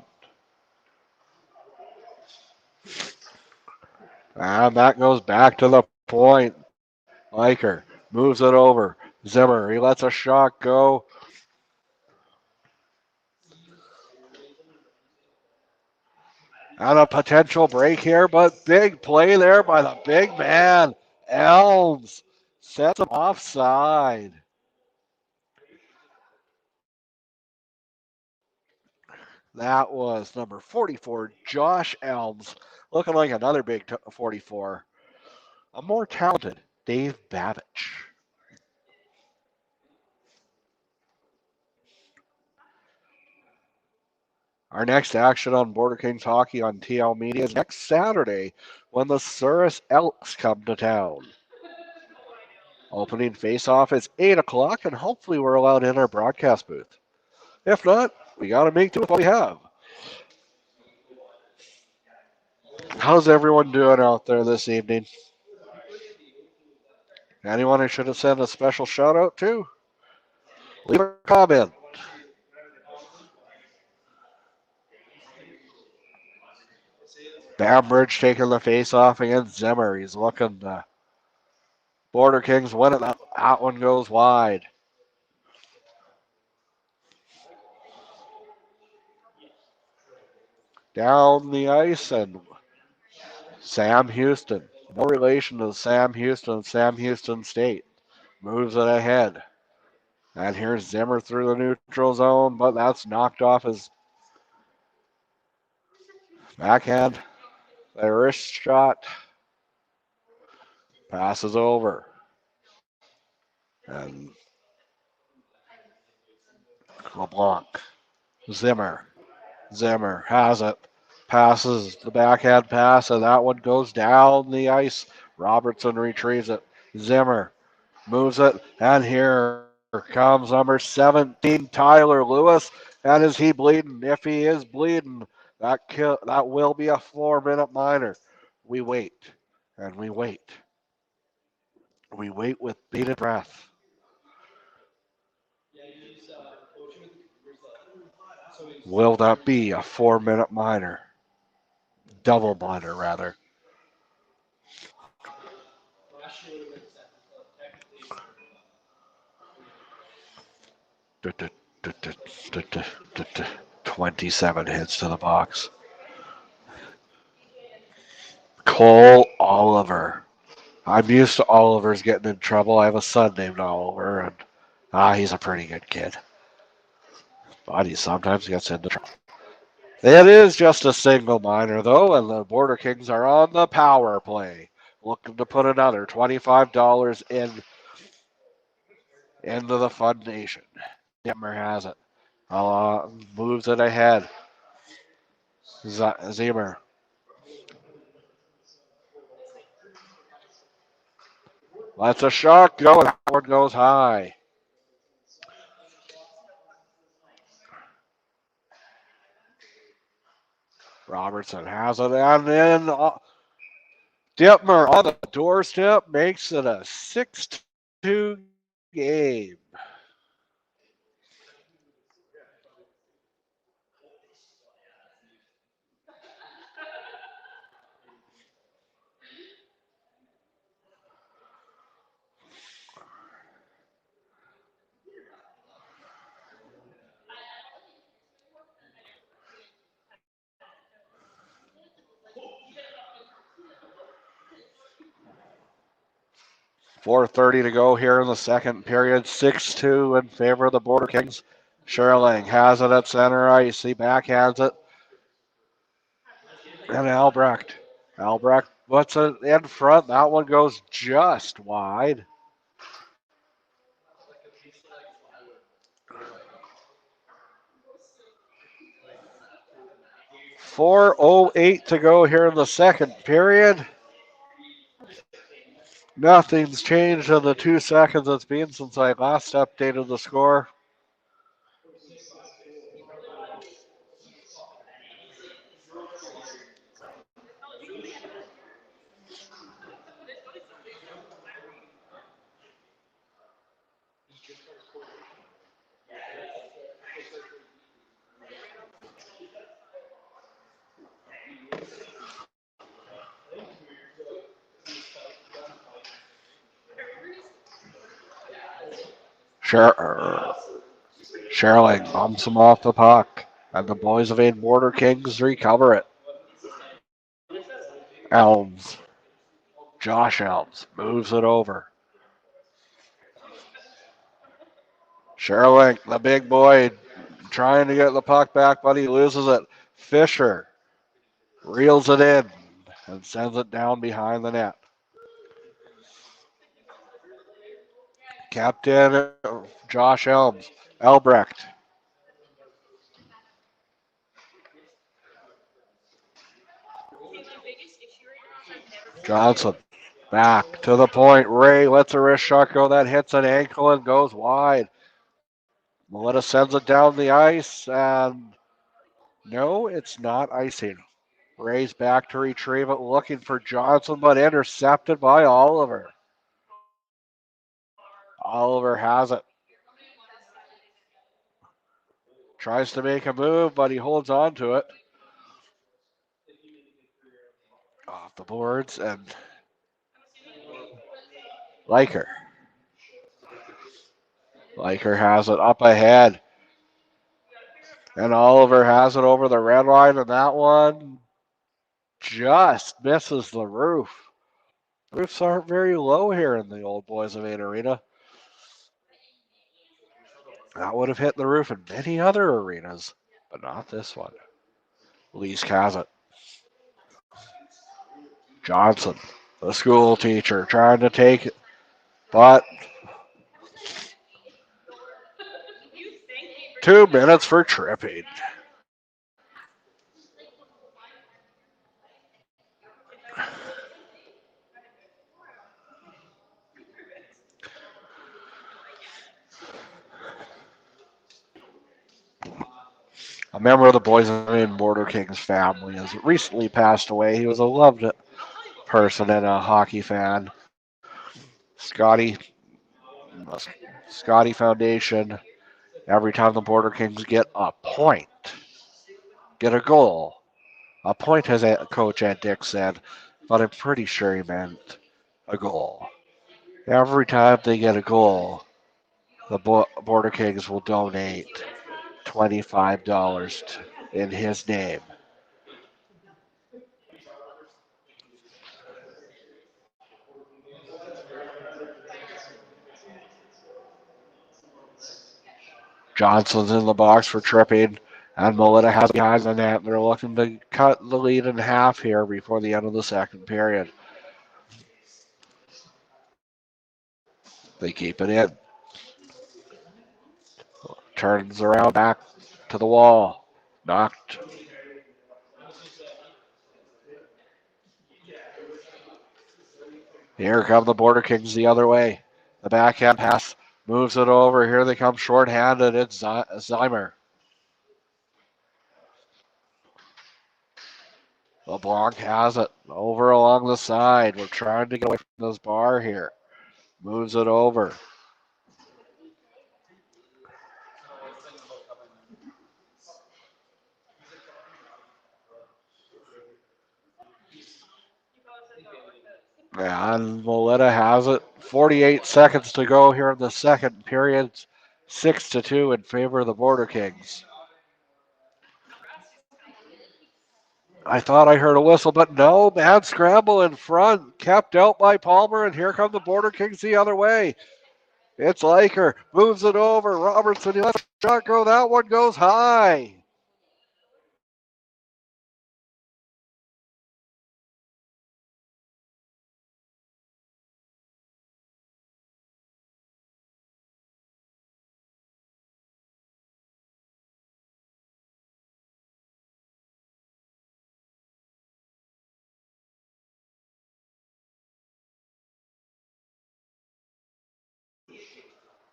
[SPEAKER 2] And that goes back to the point. Eicher moves it over. Zimmer, he lets a shot go. And a potential break here, but big play there by the big man. Elms sets him offside. That was number 44, Josh Elms, looking like another big 44. A more talented Dave Babich. Our next action on Border Kings Hockey on TL Media is next Saturday when the Souris Elks come to town. Opening face-off is 8 o'clock, and hopefully we're allowed in our broadcast booth. If not, we got to make do with what we have. How's everyone doing out there this evening? Anyone I should have sent a special shout out to? Leave a comment. Bambridge taking the face-off against Zimmer. He's looking. Border Kings win it. That one goes wide. Down the ice, and Sam Houston. No relation to Sam Houston State. Moves it ahead. And here's Zimmer through the neutral zone, but that's knocked off his backhand. The wrist shot passes over. And LeBlanc. Zimmer. Zimmer has it. Passes the backhand pass, and that one goes down the ice. Robertson retrieves it. Zimmer moves it, and here comes number 17, Tyler Lewis. And is he bleeding? If he is bleeding, that will be a 4-minute minor. We wait, and we wait. We wait with bated breath. Will that be a 4-minute minor? Double minor, rather. 27 hits to the box. Cole Oliver. I'm used to Oliver's getting in trouble. I have a son named Oliver, and he's a pretty good kid. But he sometimes gets into trouble. It is just a single minor, though, and the Border Kings are on the power play, looking to put another $25 into the Fun Nation. Dimmer has it. Moves it ahead. Zimmer. Lets a shot go, and Howard goes high. Robertson has it, and then Dittmer on the doorstep makes it a 6-2 game. .430 to go here in the second period. 6-2 in favor of the Border Kings. Sherling has it at center ice. He backhands it. And Albrecht. Albrecht puts it in front. That one goes just wide. .408 to go here in the second period. Nothing's changed in the 2 seconds it's been since I last updated the score. Sherling bumps him off the puck, and the Boissevain Border Kings recover it. Elms. Josh Elms moves it over. Sherling, the big boy, trying to get the puck back, but he loses it. Fisher reels it in and sends it down behind the net. Captain Josh Elms. Albrecht. Johnson back to the point. Ray lets a wrist shot go. That hits an ankle and goes wide. Melita sends it down the ice, and no, it's not icing. Ray's back to retrieve it, looking for Johnson, but intercepted by Oliver. Oliver has it. Tries to make a move, but he holds on to it. Off the boards, and Liker. Liker has it up ahead. And Oliver has it over the red line, and that one just misses the roof. Roofs aren't very low here in the old Boissevain Arena. That would have hit the roof in many other arenas, but not this one. Lee's has it. Johnson, the school teacher, trying to take it, but 2 minutes for tripping. A member of the Boissevain Border Kings family has recently passed away. He was a loved person and a hockey fan. Scotty Foundation. Every time the Border Kings get a point, get a goal. A point, as Coach Ed Dick said, but I'm pretty sure he meant a goal. Every time they get a goal, The Border Kings will donate $25 in his name. Johnson's in the box for tripping, and Melita has behind the net. They're looking to cut the lead in half here before the end of the second period. They keep it in. Turns around back to the wall. Knocked. Here come the Border Kings the other way. The backhand pass moves it over. Here they come short-handed. It's Zymer. LeBlanc has it over along the side. We're trying to get away from this bar here. Moves it over. And Melita has it. 48 seconds to go here in the second period. 6-2 in favor of the Border Kings. I thought I heard a whistle, but no. Bad scramble in front. Kept out by Palmer, and here come the Border Kings the other way. It's Laker. Moves it over. Robertson, he lets a shot go. That one goes high.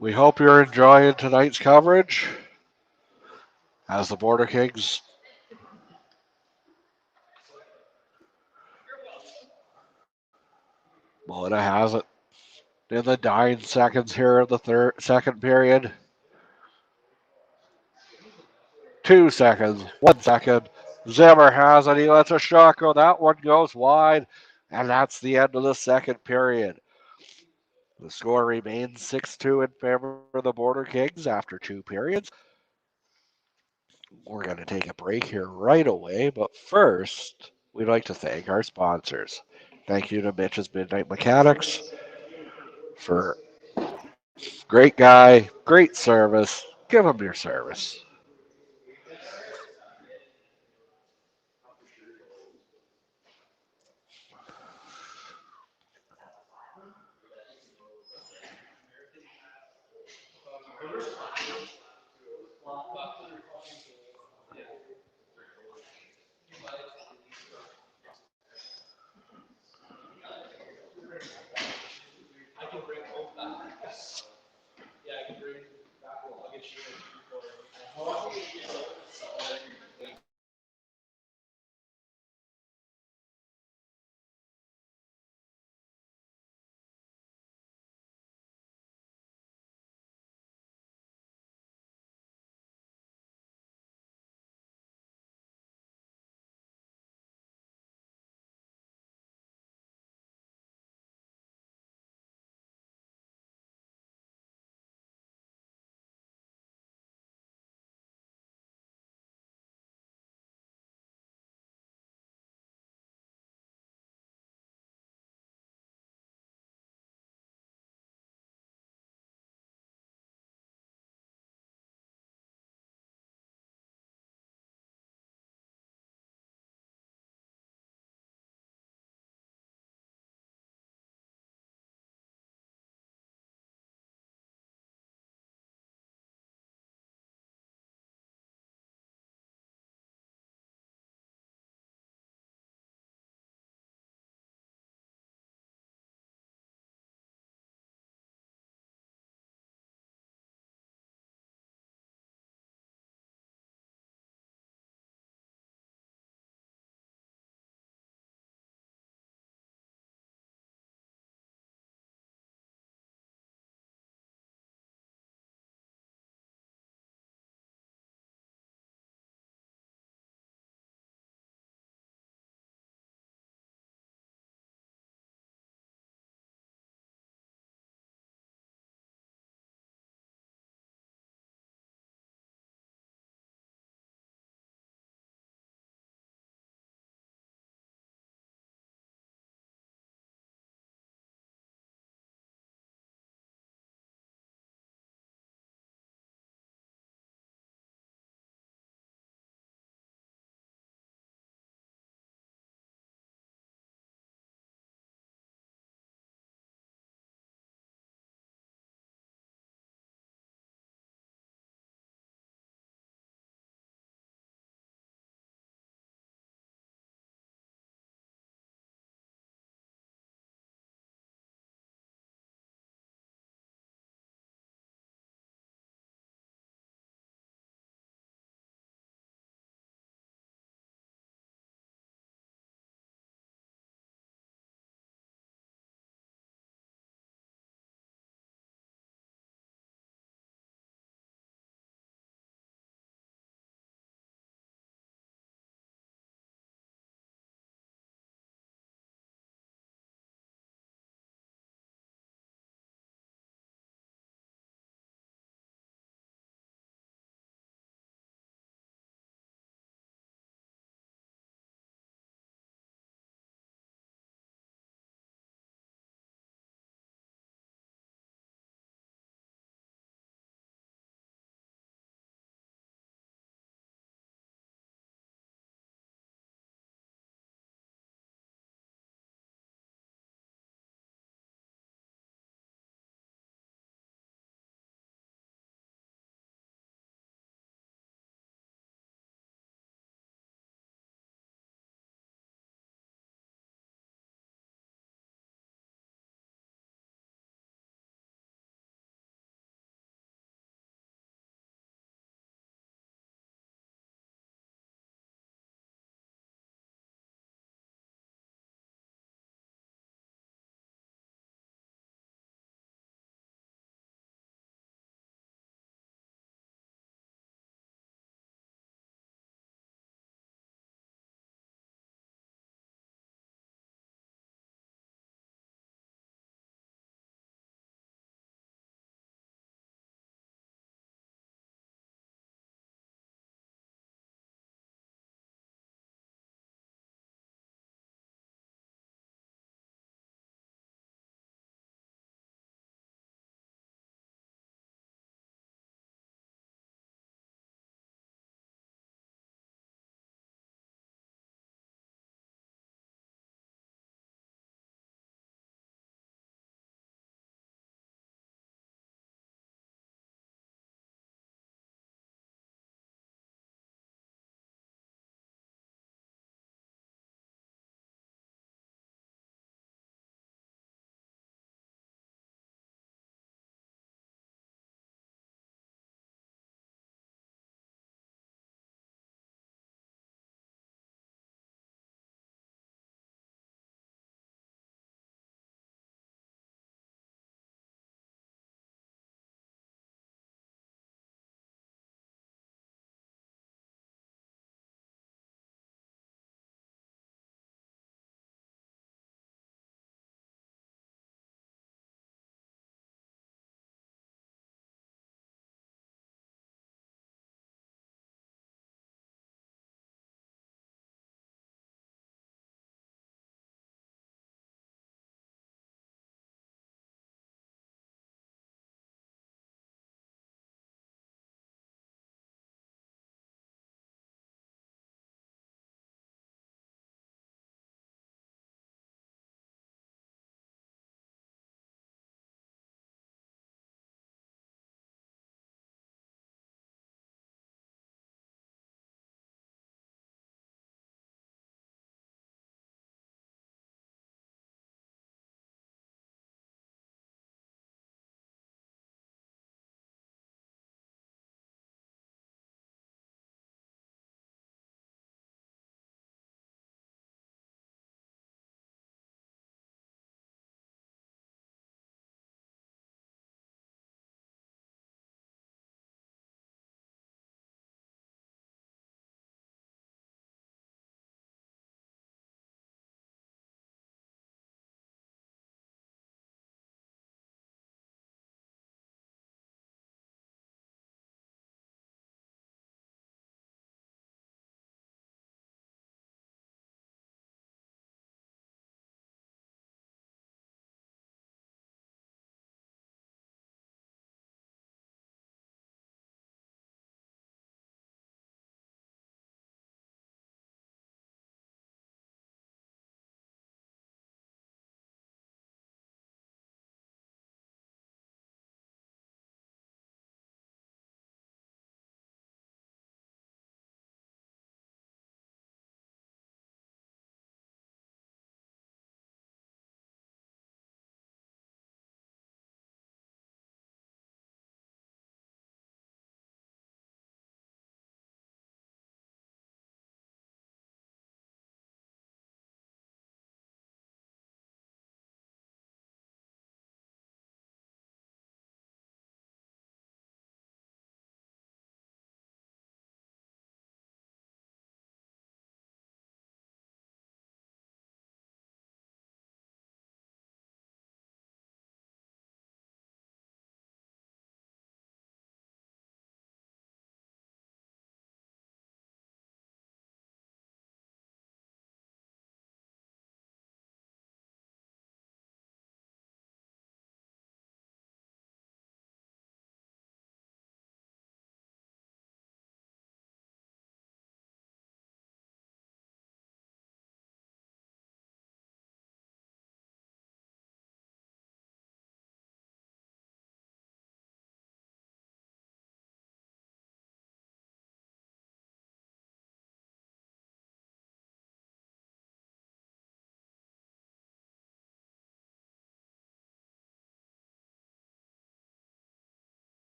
[SPEAKER 2] We hope you're enjoying tonight's coverage as the Border Kings Melita has it in the 9 seconds here of the second period. 2 seconds, 1 second. Zimmer has it. He lets a shot go. That one goes wide, and that's the end of the second period. The score remains 6-2 in favor of the Border Kings after 2 periods. We're going to take a break here right away, but first, we'd like to thank our sponsors. Thank you to Mitch's Midnight Mechanics for great guy, great service. Give him your service.
[SPEAKER 1] I can bring both back. Yeah, I can bring back. I'll get you.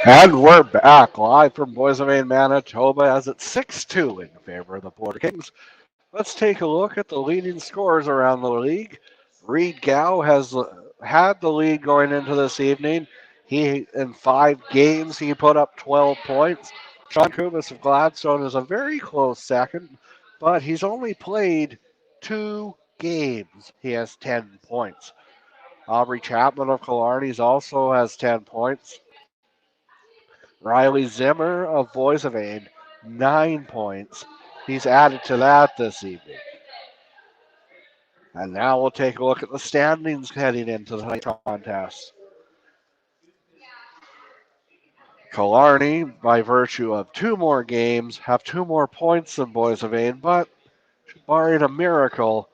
[SPEAKER 2] And we're back live from Boissevain, Manitoba, as it's 6-2 in favor of the Border Kings. Let's take a look at the leading scorers around the league. Reed Gow has had the lead going into this evening. He, in 5 games, he put up 12 points. Sean Kubis of Gladstone is a very close second, but he's only played 2 games. He has 10 points. Aubrey Chapman of Killarney's also has 10 points. Riley Zimmer of Boissevain, 9 points. He's added to that this evening. And now we'll take a look at the standings heading into the contest. Killarney, by virtue of 2 more games, have 2 more points than Boissevain, but barring a miracle,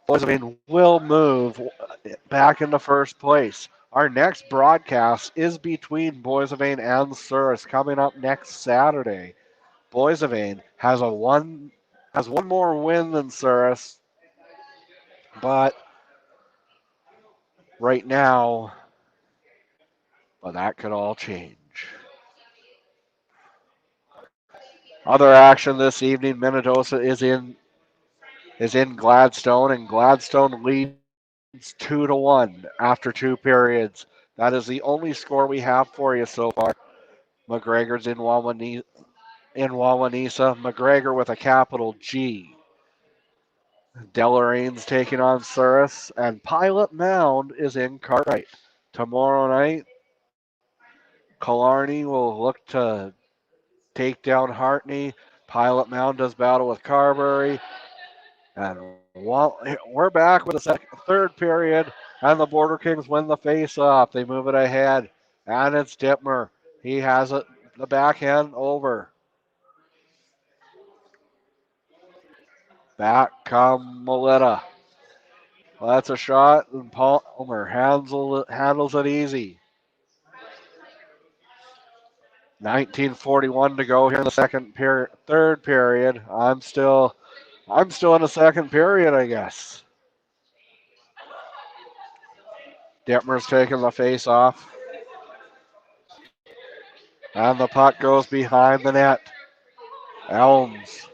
[SPEAKER 2] Boissevain will move back into first place. Our next broadcast is between Boissevain and Souris coming up next Saturday. Boissevain has one more win than Souris, but right now, well, that could all change. Other action this evening, Minnedosa is in Gladstone, and Gladstone leads 2-1 after 2 periods. That is the only score we have for you so far. McGregor's in Wawanesa. McGregor with a capital G. Delarane's taking on Souris, and Pilot Mound is in Cartwright. Tomorrow night, Killarney will look to take down Hartney. Pilot Mound does battle with Carberry. And we're back with the third period, and the Border Kings win the face-off. They move it ahead, and it's Dittmer. He has it, the backhand over. Back come Melita. Well, that's a shot, and Palmer handles it easy. 19:41 to go here in the third period. I'm still in the second period, I guess. Dittmer's taking the face off, and the puck goes behind the net. Elms.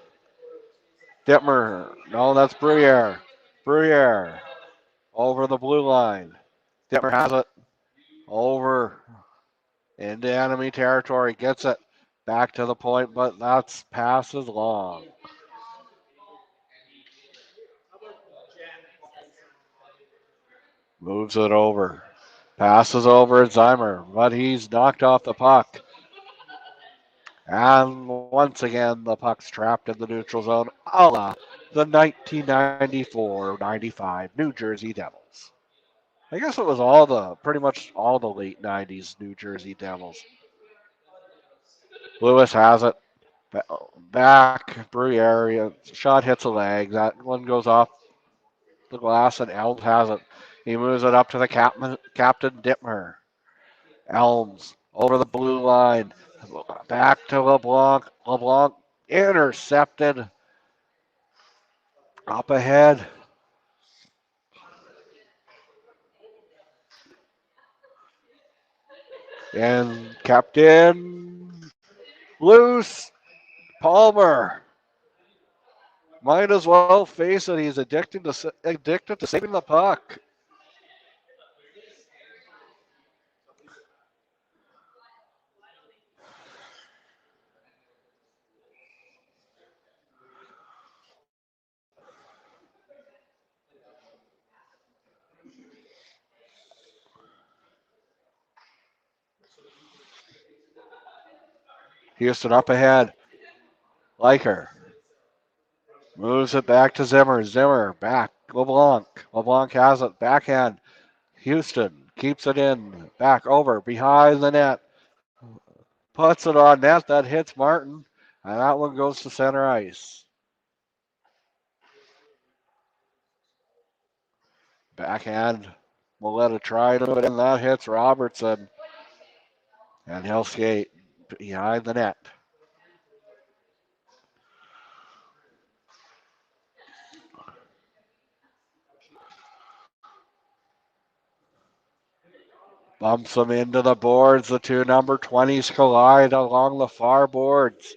[SPEAKER 2] Dittmer. No, that's Bruyere. Bruyere over the blue line. Dittmer has it over into enemy territory. Gets it back to the point, but that's pass is long. Moves it over. Passes over at Zeimer, but he's knocked off the puck. And once again, the puck's trapped in the neutral zone, a la the 1994-95 New Jersey Devils. I guess it was pretty much all the late 90s New Jersey Devils. Lewis has it. Back, Bruyere, shot hits a leg. That one goes off the glass, and Elms has it. He moves it up to the Captain Dittmer. Elms over the blue line. Back to LeBlanc. LeBlanc intercepted. Up ahead. And Captain loose. Palmer might as well face it. He's addicted to saving the puck. Houston up ahead. Liker moves it back to Zimmer. Zimmer back. LeBlanc. LeBlanc has it. Backhand. Houston keeps it in. Back over. Behind the net. Puts it on net. That hits Martin. And that one goes to center ice. Backhand. Melita try to move it in. That hits Robertson. And he'll skate behind the net. Bumps them into the boards. The two number 20s collide along the far boards.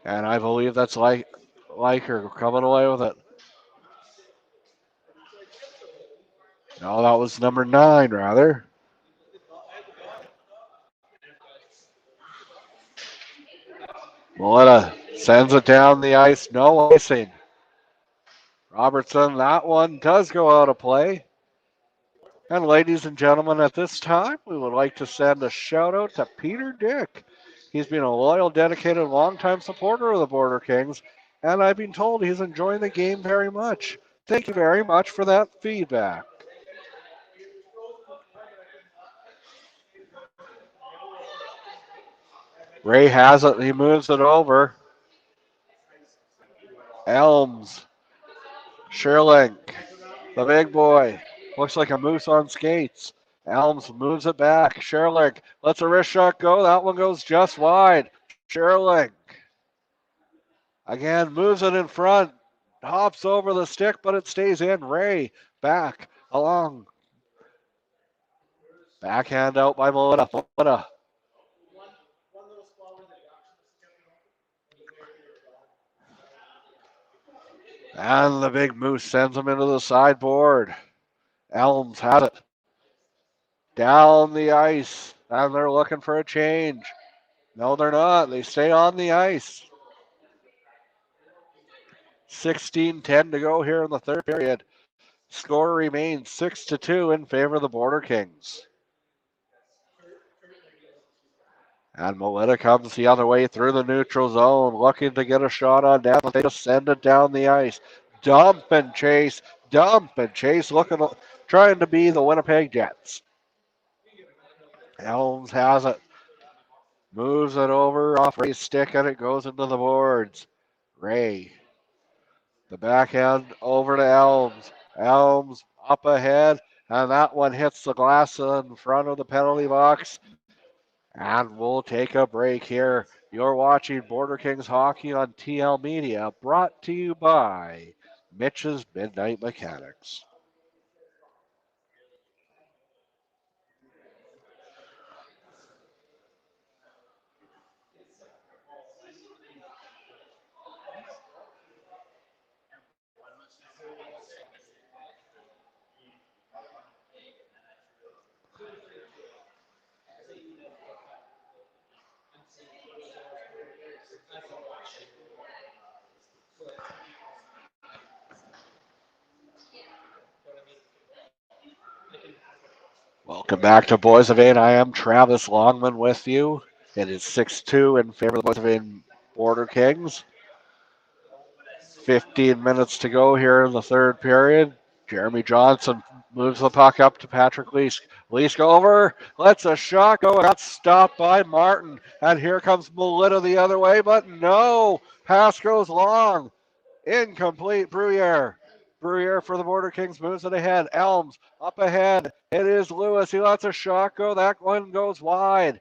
[SPEAKER 2] And I believe that's like her coming away with it. No, that was number 9, rather. Melita sends it down the ice. No icing. Robertson, that one does go out of play. And ladies and gentlemen, at this time, we would like to send a shout out to Peter Dick. He's been a loyal, dedicated, longtime supporter of the Border Kings, and I've been told he's enjoying the game very much. Thank you very much for that feedback. Ray has it. He moves it over. Elms. Sherlink. The big boy. Looks like a moose on skates. Elms moves it back. Sherlink lets a wrist shot go. That one goes just wide. Sherlink again moves it in front. Hops over the stick, but it stays in. Ray back along. Backhand out by Melita. Melita. And the big moose sends him into the sideboard. Elms had it. Down the ice. And they're looking for a change. No, they're not. They stay on the ice. 16:10 to go here in the third period. Score remains 6-2 in favor of the Border Kings. And Melita comes the other way through the neutral zone, looking to get a shot on net, but they just send it down the ice. Dump and chase, looking, trying to be the Winnipeg Jets. Elms has it, moves it over off Ray's stick, and it goes into the boards. Ray, the backhand over to Elms. Elms up ahead, and that one hits the glass in front of the penalty box. And we'll take a break here. You're watching Border Kings Hockey on TL Media, brought to you by Mitch's Midnight Mechanics. Welcome back to Boissevain. I am Travis Longman with you. It is 6-2 in favor of the Boissevain Border Kings. 15 minutes to go here in the third period. Jeremy Johnson moves the puck up to Patrick Leask. Leask over, lets a shot go, and got stopped by Martin. And here comes Melita the other way, but no, pass goes long. Incomplete, Bruyere. Bruyere for the Border Kings moves it ahead. Elms up ahead. It is Lewis. He lets a shot go. That one goes wide.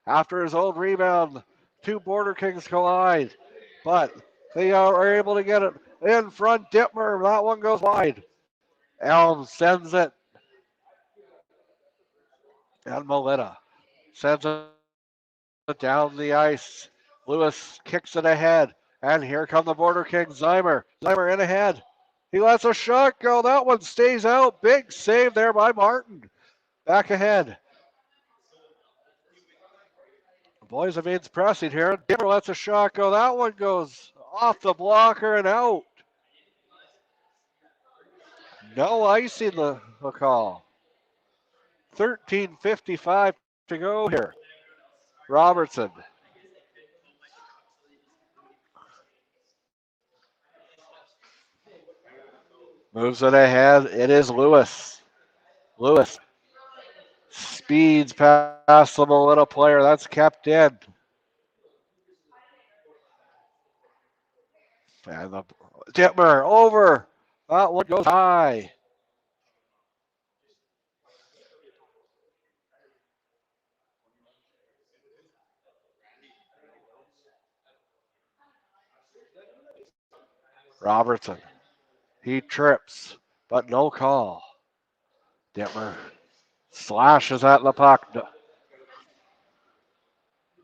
[SPEAKER 2] After his old rebound, two Border Kings collide. But they are able to get it in front. Dittmer, that one goes wide. Elms sends it. And Melita sends it down the ice. Lewis kicks it ahead. And here come the Border Kings. Zeimer. Zeimer in ahead. He lets a shot go. That one stays out. Big save there by Martin. Back ahead. Boissevain's pressing here. Dimmer lets a shot go. That one goes off the blocker and out. No icing the call. 13:55 to go here. Robertson. Moves it ahead. It is Lewis. Lewis speeds past the Melita player. That's kept in. And the Dittmer over. That one goes high. Robertson. He trips. but no call. Ditmer slashes at the puck.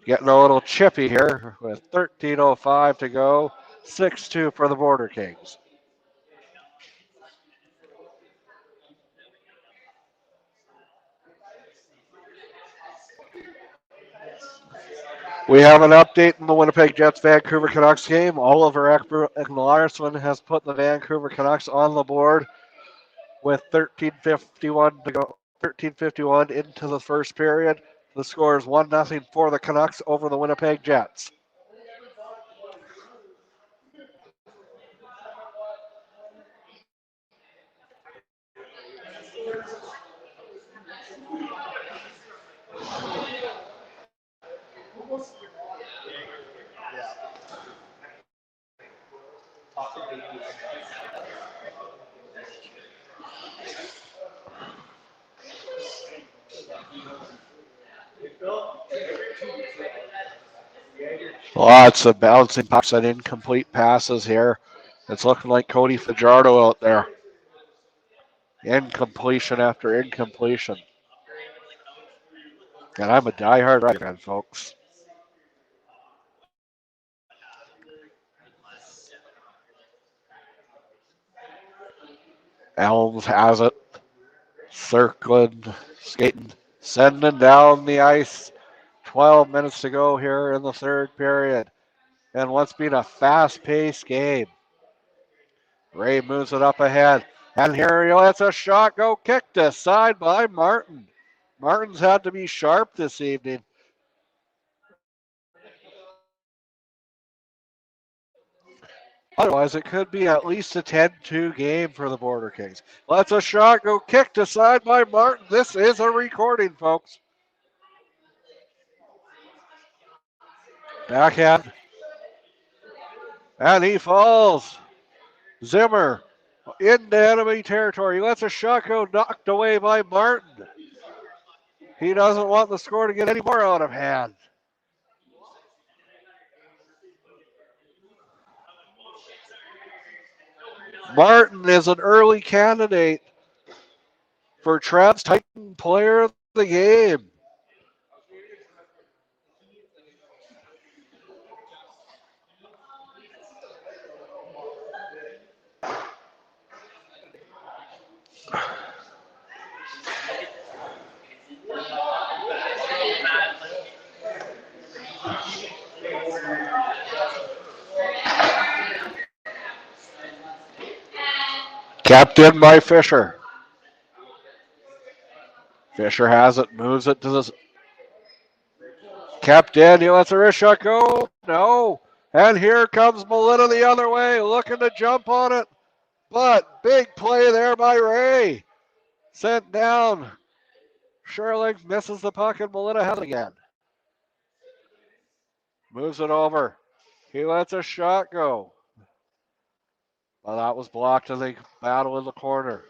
[SPEAKER 2] Getting a little chippy here with 13:05 to go. 6-2 for the Border Kings. We have an update in the Winnipeg Jets Vancouver Canucks game. Oliver Ekman-Larsson has put the Vancouver Canucks on the board with 13:51 to go. 13:51 into the first period. The score is 1-0 for the Canucks over the Winnipeg Jets. Lots of bouncing pucks and incomplete passes here. It's looking like Cody Fajardo out there. Incompletion after incompletion. And I'm a diehard Rider fan, folks. Elms has it. Circling, skating, sending down the ice. 12 minutes to go here in the third period. And what's been a fast-paced game. Ray moves it up ahead. And here he lets a shot go kicked aside by Martin. Martin's had to be sharp this evening. Otherwise, it could be at least a 10-2 game for the Border Kings. Lets a shot go kicked aside by Martin. This is a recording, folks. Backhand. And he falls. Zimmer into enemy territory. He lets a shot go knocked away by Martin. He doesn't want the score to get any more out of hand. Martin is an early candidate for Trent's Titan Player of the Game. Kept in by Fisher. Fisher has it, moves it to the. Kept in, he lets a wrist shot go. No. And here comes Melita the other way, looking to jump on it. But big play there by Ray. Sent down. Sherling misses the puck and Melita has it again. Moves it over. He lets a shot go. Well, that was blocked as they battle in the corner.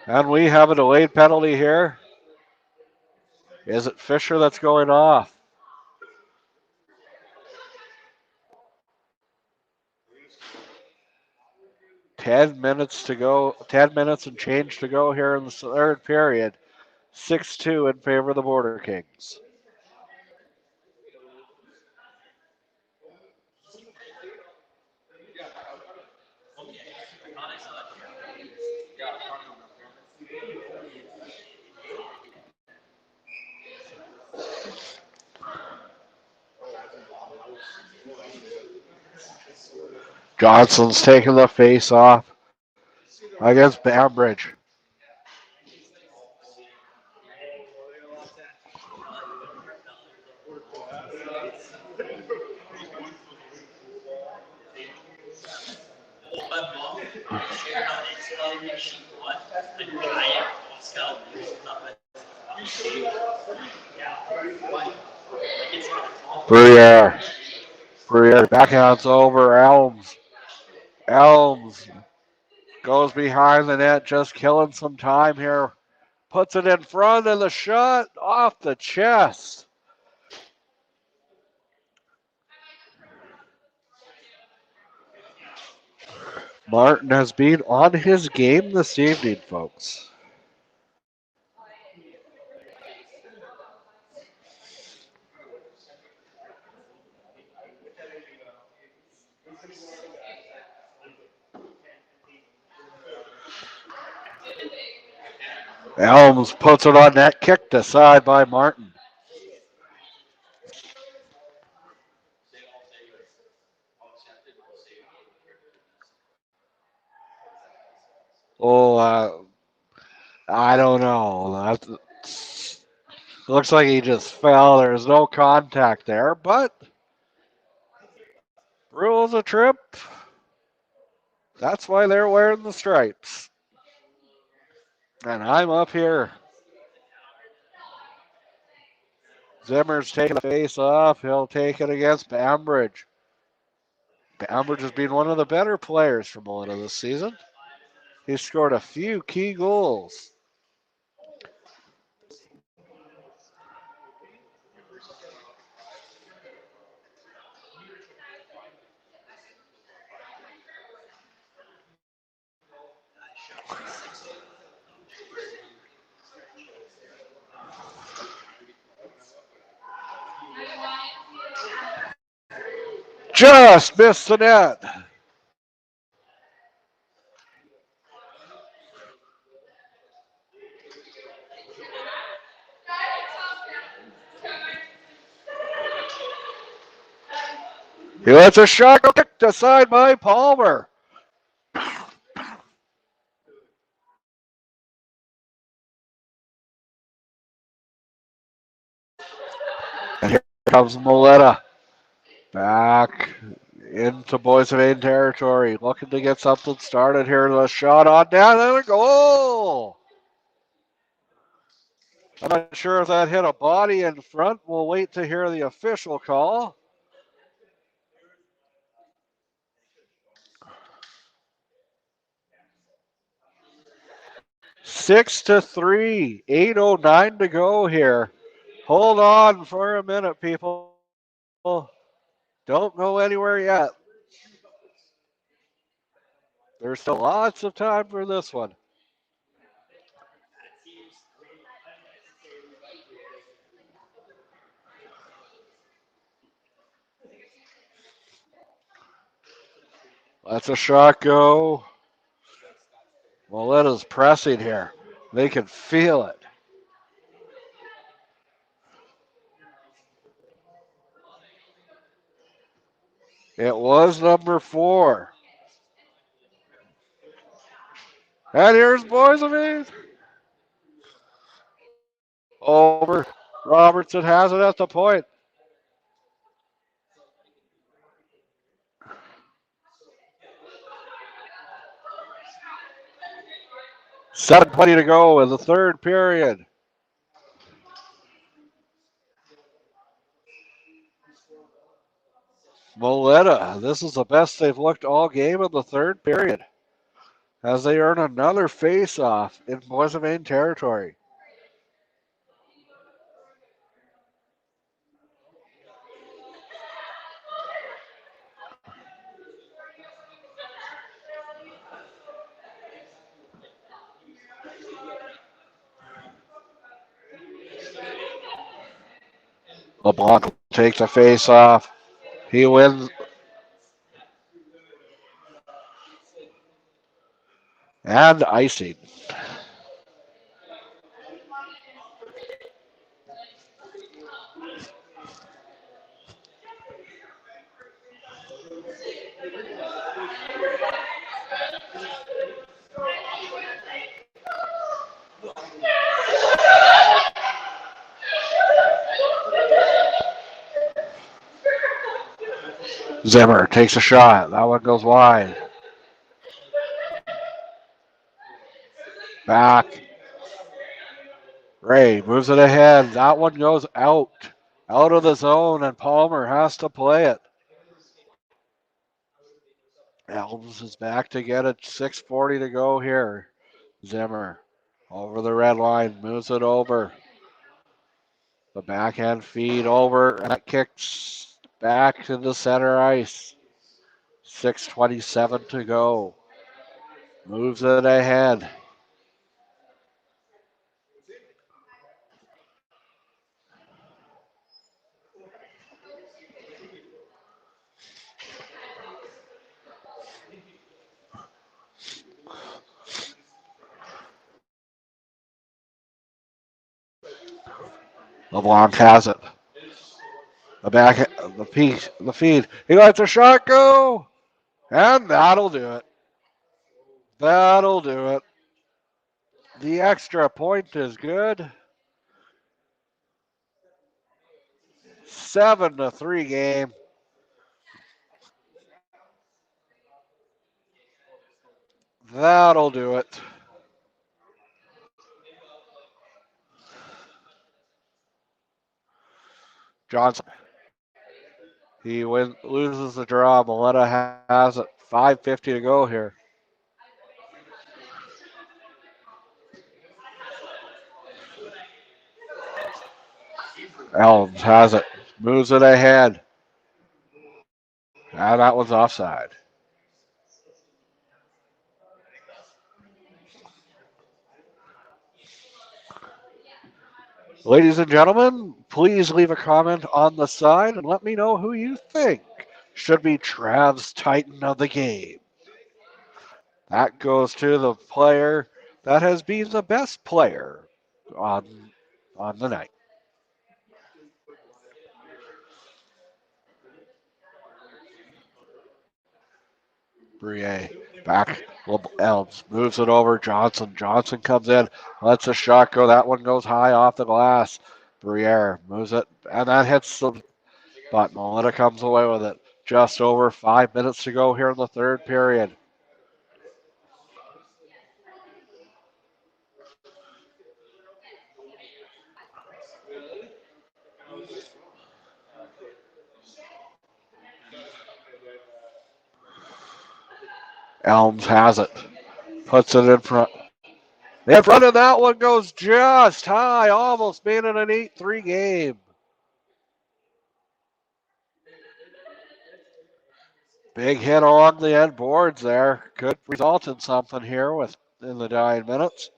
[SPEAKER 2] And we have a delayed penalty here. Is it Fisher that's going off? Ten minutes to go. 10 minutes and change to go here in the third period. 6-2 in favor of the Border Kings. Johnson's taking the face off against Bambridge. Bruyere. Backhands over Elms. Elms goes behind the net, just killing some time here. Puts it in front of the shot off the chest. Martin has been on his game this evening, folks. Elms puts it on that kick to side by Martin. Oh, I don't know. Looks like he just fell. There's no contact there, but rules a trip. That's why they're wearing the stripes. And I'm up here. Zimmer's taking the face off. He'll take it against Bambridge. Bambridge has been one of the better players for Melita this season. He scored a few key goals. Just missed the net. He lets a shot go kicked aside by Palmer. And here comes Melita. Back into Boissevain territory. Looking to get something started here. The shot on down and a goal. I'm not sure if that hit a body in front. We'll wait to hear the official call. Six to 3, 8:09 to go here. Hold on for a minute, people. Don't go anywhere yet. There's still lots of time for this one. Let's a shot go. Melita's pressing here. They can feel it. It was number 4. And here's Boissevain. Over. Robertson has it at the point. 7:20 to go in the third period. Melita, this is the best they've looked all game in the third period as they earn another face-off in Boissevain territory. LeBlanc will take the face-off. He wins. And icing. Zimmer takes a shot. That one goes wide. Back. Ray moves it ahead. That one goes out. Out of the zone, and Palmer has to play it. Elms is back to get it. 6:40 to go here. Zimmer over the red line. Moves it over. The backhand feed over. And that kicks back to the center ice. 6:27 to go. Moves it ahead. LeBlanc has it. The feed. He lets a shot go, and that'll do it. That'll do it. The extra point is good. 7-3 game. That'll do it. Johnson. Loses the draw. Melita has it. 5:50 to go here. Elms has it. Moves it ahead. Ah, that one's offside. Ladies and gentlemen, please leave a comment on the side and let me know who you think should be Trav's Titan of the game. That goes to the player that has been the best player on, on the night. Brie back. Elms moves it over. Johnson. Johnson comes in, lets a shot go. That one goes high off the glass. Briere moves it, and that hits the. But Melita comes away with it. Just over 5 minutes to go here in the third period. Elms has it. Puts it in front. In front of that one goes just high, almost made it an 8-3 game. Big hit along the end boards there. Could result in something here in the dying minutes.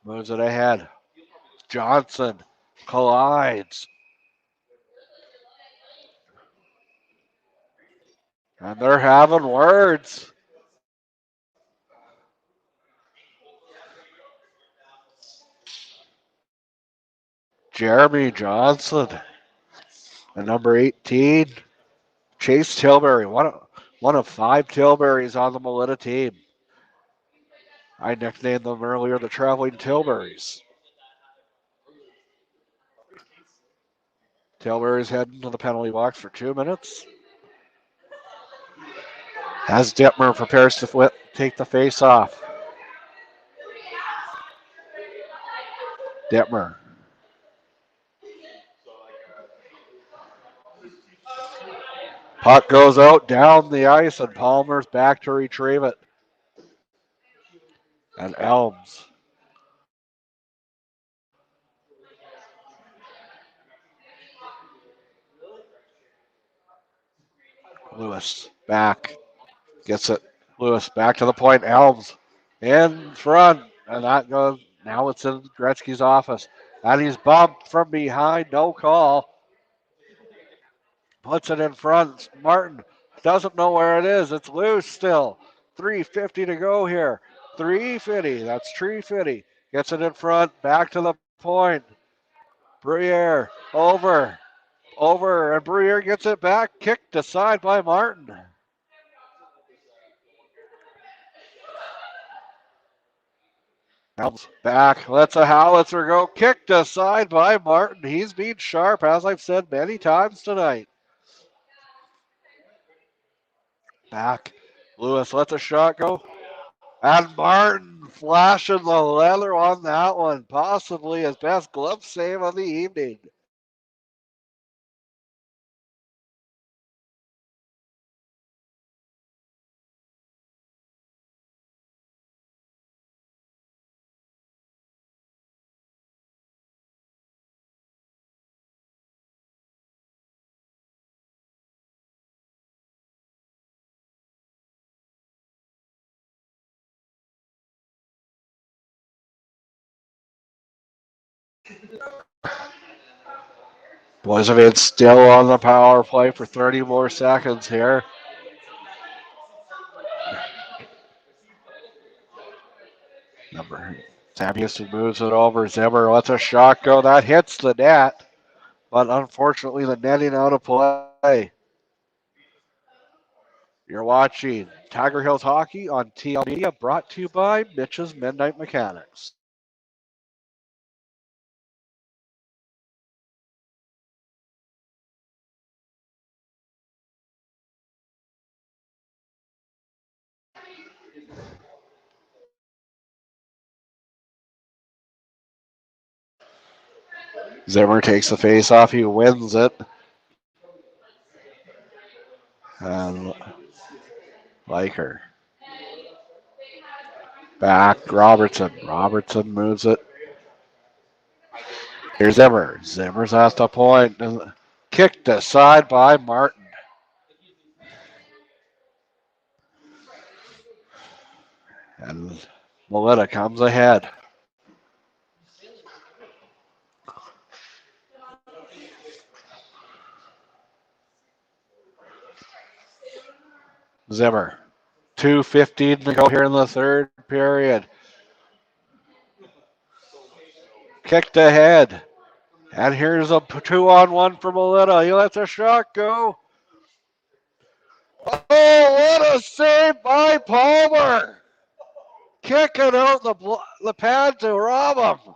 [SPEAKER 2] Moves it ahead. Johnson collides. And they're having words. Jeremy Johnson, and number 18, Chase Tilbury, one of 5 Tilburys on the Melita team. I nicknamed them earlier the Traveling Tilburys. Tilbury's heading to the penalty box for 2 minutes. As Dittmer prepares to take the face off. Dittmer. Puck goes out down the ice, and Palmer's back to retrieve it. And Elms. Lewis back. Gets it. Lewis back to the point. Elms in front. And that goes. Now it's in Gretzky's office. And he's bumped from behind. No call. Puts it in front. Martin doesn't know where it is. It's loose still. 3:50 to go here. 3:50. That's 3:50. Gets it in front. Back to the point. Briere over. And Briere gets it back. Kicked aside by Martin. Elms back. Lets a howitzer go. Kicked aside by Martin. He's been sharp, as I've said many times tonight. Back. Lewis lets a shot go. And Martin flashing the leather on that one. Possibly his best glove save of the evening. Boissevain still on the power play for 30 more seconds here. Sam Houston moves it over. Zimmer lets a shot go. That hits the net, but unfortunately the netting out of play. You're watching Tiger Hills Hockey on THHL Media, brought to you by Mitch's Midnight Mechanics. Zimmer takes the face off. He wins it. And Leicher. Back, Robertson. Robertson moves it. Here's Zimmer. Zimmer's at the point. Kicked aside by Martin. And Melita comes ahead. Zimmer. 2:15 to go here in the third period. Kicked ahead. And here's a 2-on-1 for Melita. He lets a shot go. Oh, what a save by Palmer! Kicking out the pad to rob him.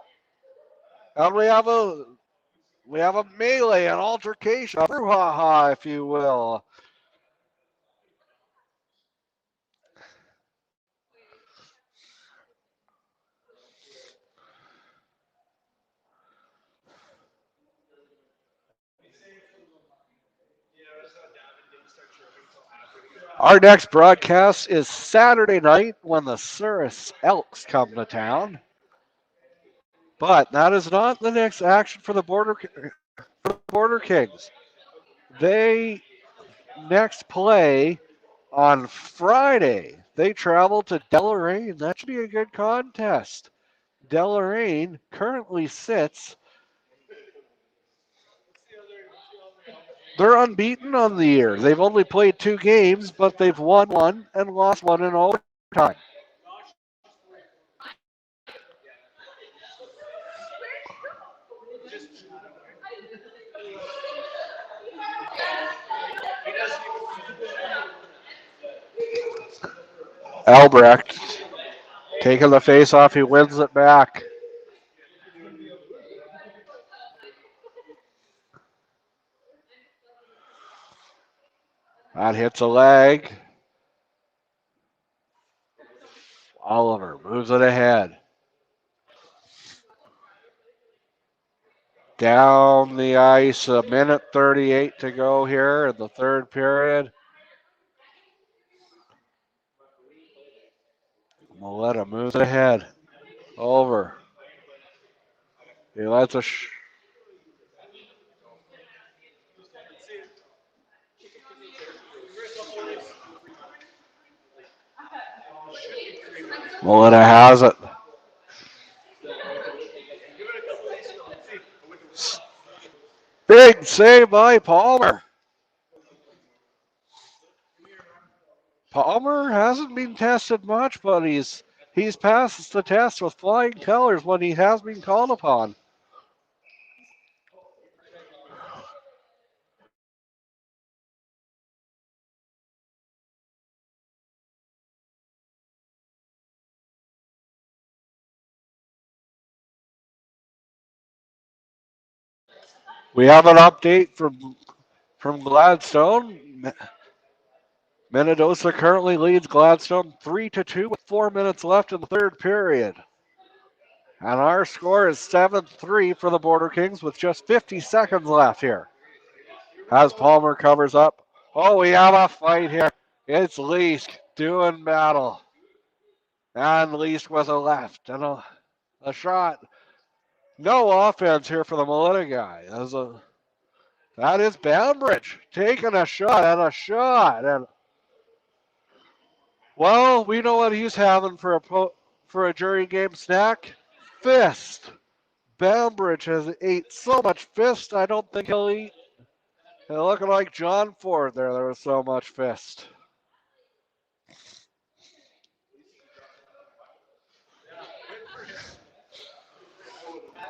[SPEAKER 2] And we have a melee, an altercation, a brouhaha, if you will. Our next broadcast is Saturday night when the Souris Elks come to town. But that is not the next action for the Border Kings. They next play on Friday. They travel to Deloraine. That should be a good contest. Deloraine currently sits. They're unbeaten on the year. They've only played 2 games, but they've won 1 and lost 1 in overtime. Albrecht taking the face off. He wins it back. That hits a leg. Oliver moves it ahead. Down the ice, 1:38 to go here in the third period. Melita moves ahead. Over. He lets a Melita has it. Big save by Palmer. Palmer hasn't been tested much, but he's passed the test with flying colors when he has been called upon. We have an update from Gladstone. Minnedosa currently leads Gladstone 3-2 with 4 minutes left in the third period. And our score is 7-3 for the Border Kings with just 50 seconds left here. As Palmer covers up. Oh, we have a fight here. It's Leask doing battle. And Leask with a left and a shot. No offense here for the Melita guy. That is Bambridge taking a shot and a shot. And well, we know what he's having for a jury game snack. Fist Bambridge has ate so much fist, I don't think he'll eat. And looking like John Ford there was so much fist.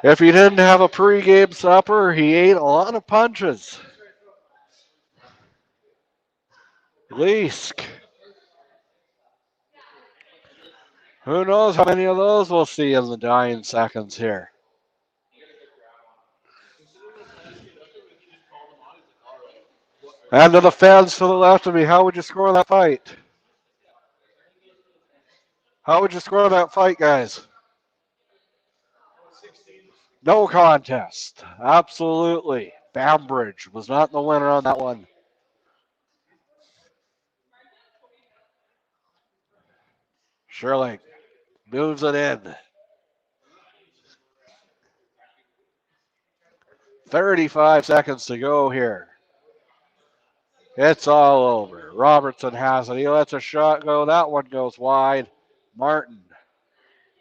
[SPEAKER 2] If he didn't have a pregame supper, he ate a lot of punches. Leask. Who knows how many of those we'll see in the dying seconds here. And to the fans to the left of me, how would you score that fight? How would you score that fight, guys? No contest. Absolutely. Bambridge was not the winner on that one. Sherling moves it in. 35 seconds to go here. It's all over. Robertson has it. He lets a shot go. That one goes wide. Martin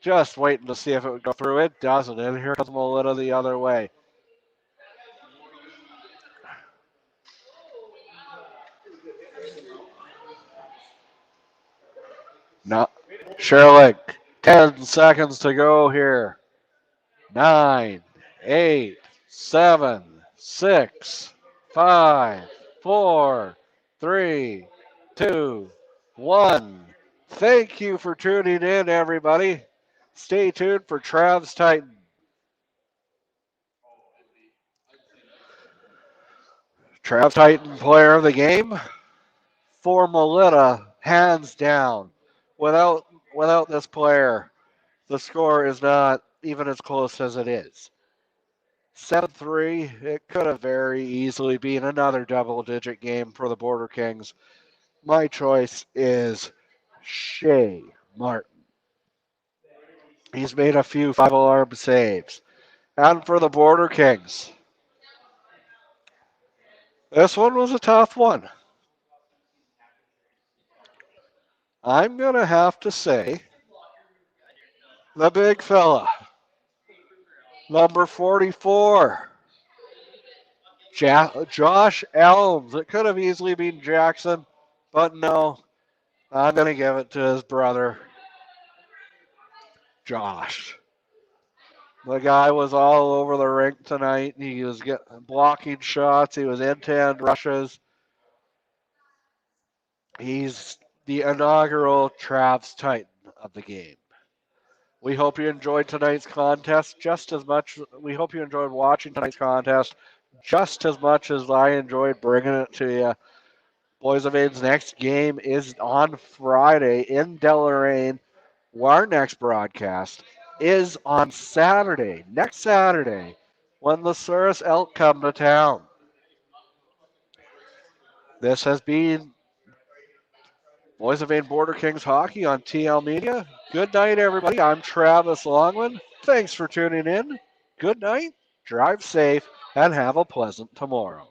[SPEAKER 2] just waiting to see if it would go through. It doesn't. And here comes Melita the other way. No. Sherling, 10 seconds to go here. 9, 8, 7, 6, 5, 4, 3, 2, 1. Thank you for tuning in, everybody. Stay tuned for Travs Titan. Travs Titan player of the game for Melita, hands down. Without this player, the score is not even as close as it is. 7-3, it could have very easily been another double-digit game for the Border Kings. My choice is Shea Martin. He's made a few five-alarm saves. And for the Border Kings, this one was a tough one. I'm going to have to say the big fella, number 44, Josh Elms. It could have easily been Jackson, but no, I'm going to give it to his brother, Josh. The guy was all over the rink tonight. He was blocking shots. He was end-to-end rushes. He's the inaugural Travs Titan of the game. We hope you enjoyed tonight's contest just as much. We hope you enjoyed watching tonight's contest just as much as I enjoyed bringing it to you. Boissevain's next game is on Friday in Deloraine. Our next broadcast is on Saturday, next Saturday, when the Souris Elk come to town. This has been Boissevain Border Kings Hockey on TL Media. Good night, everybody. I'm Travis Longman. Thanks for tuning in. Good night, drive safe, and have a pleasant tomorrow.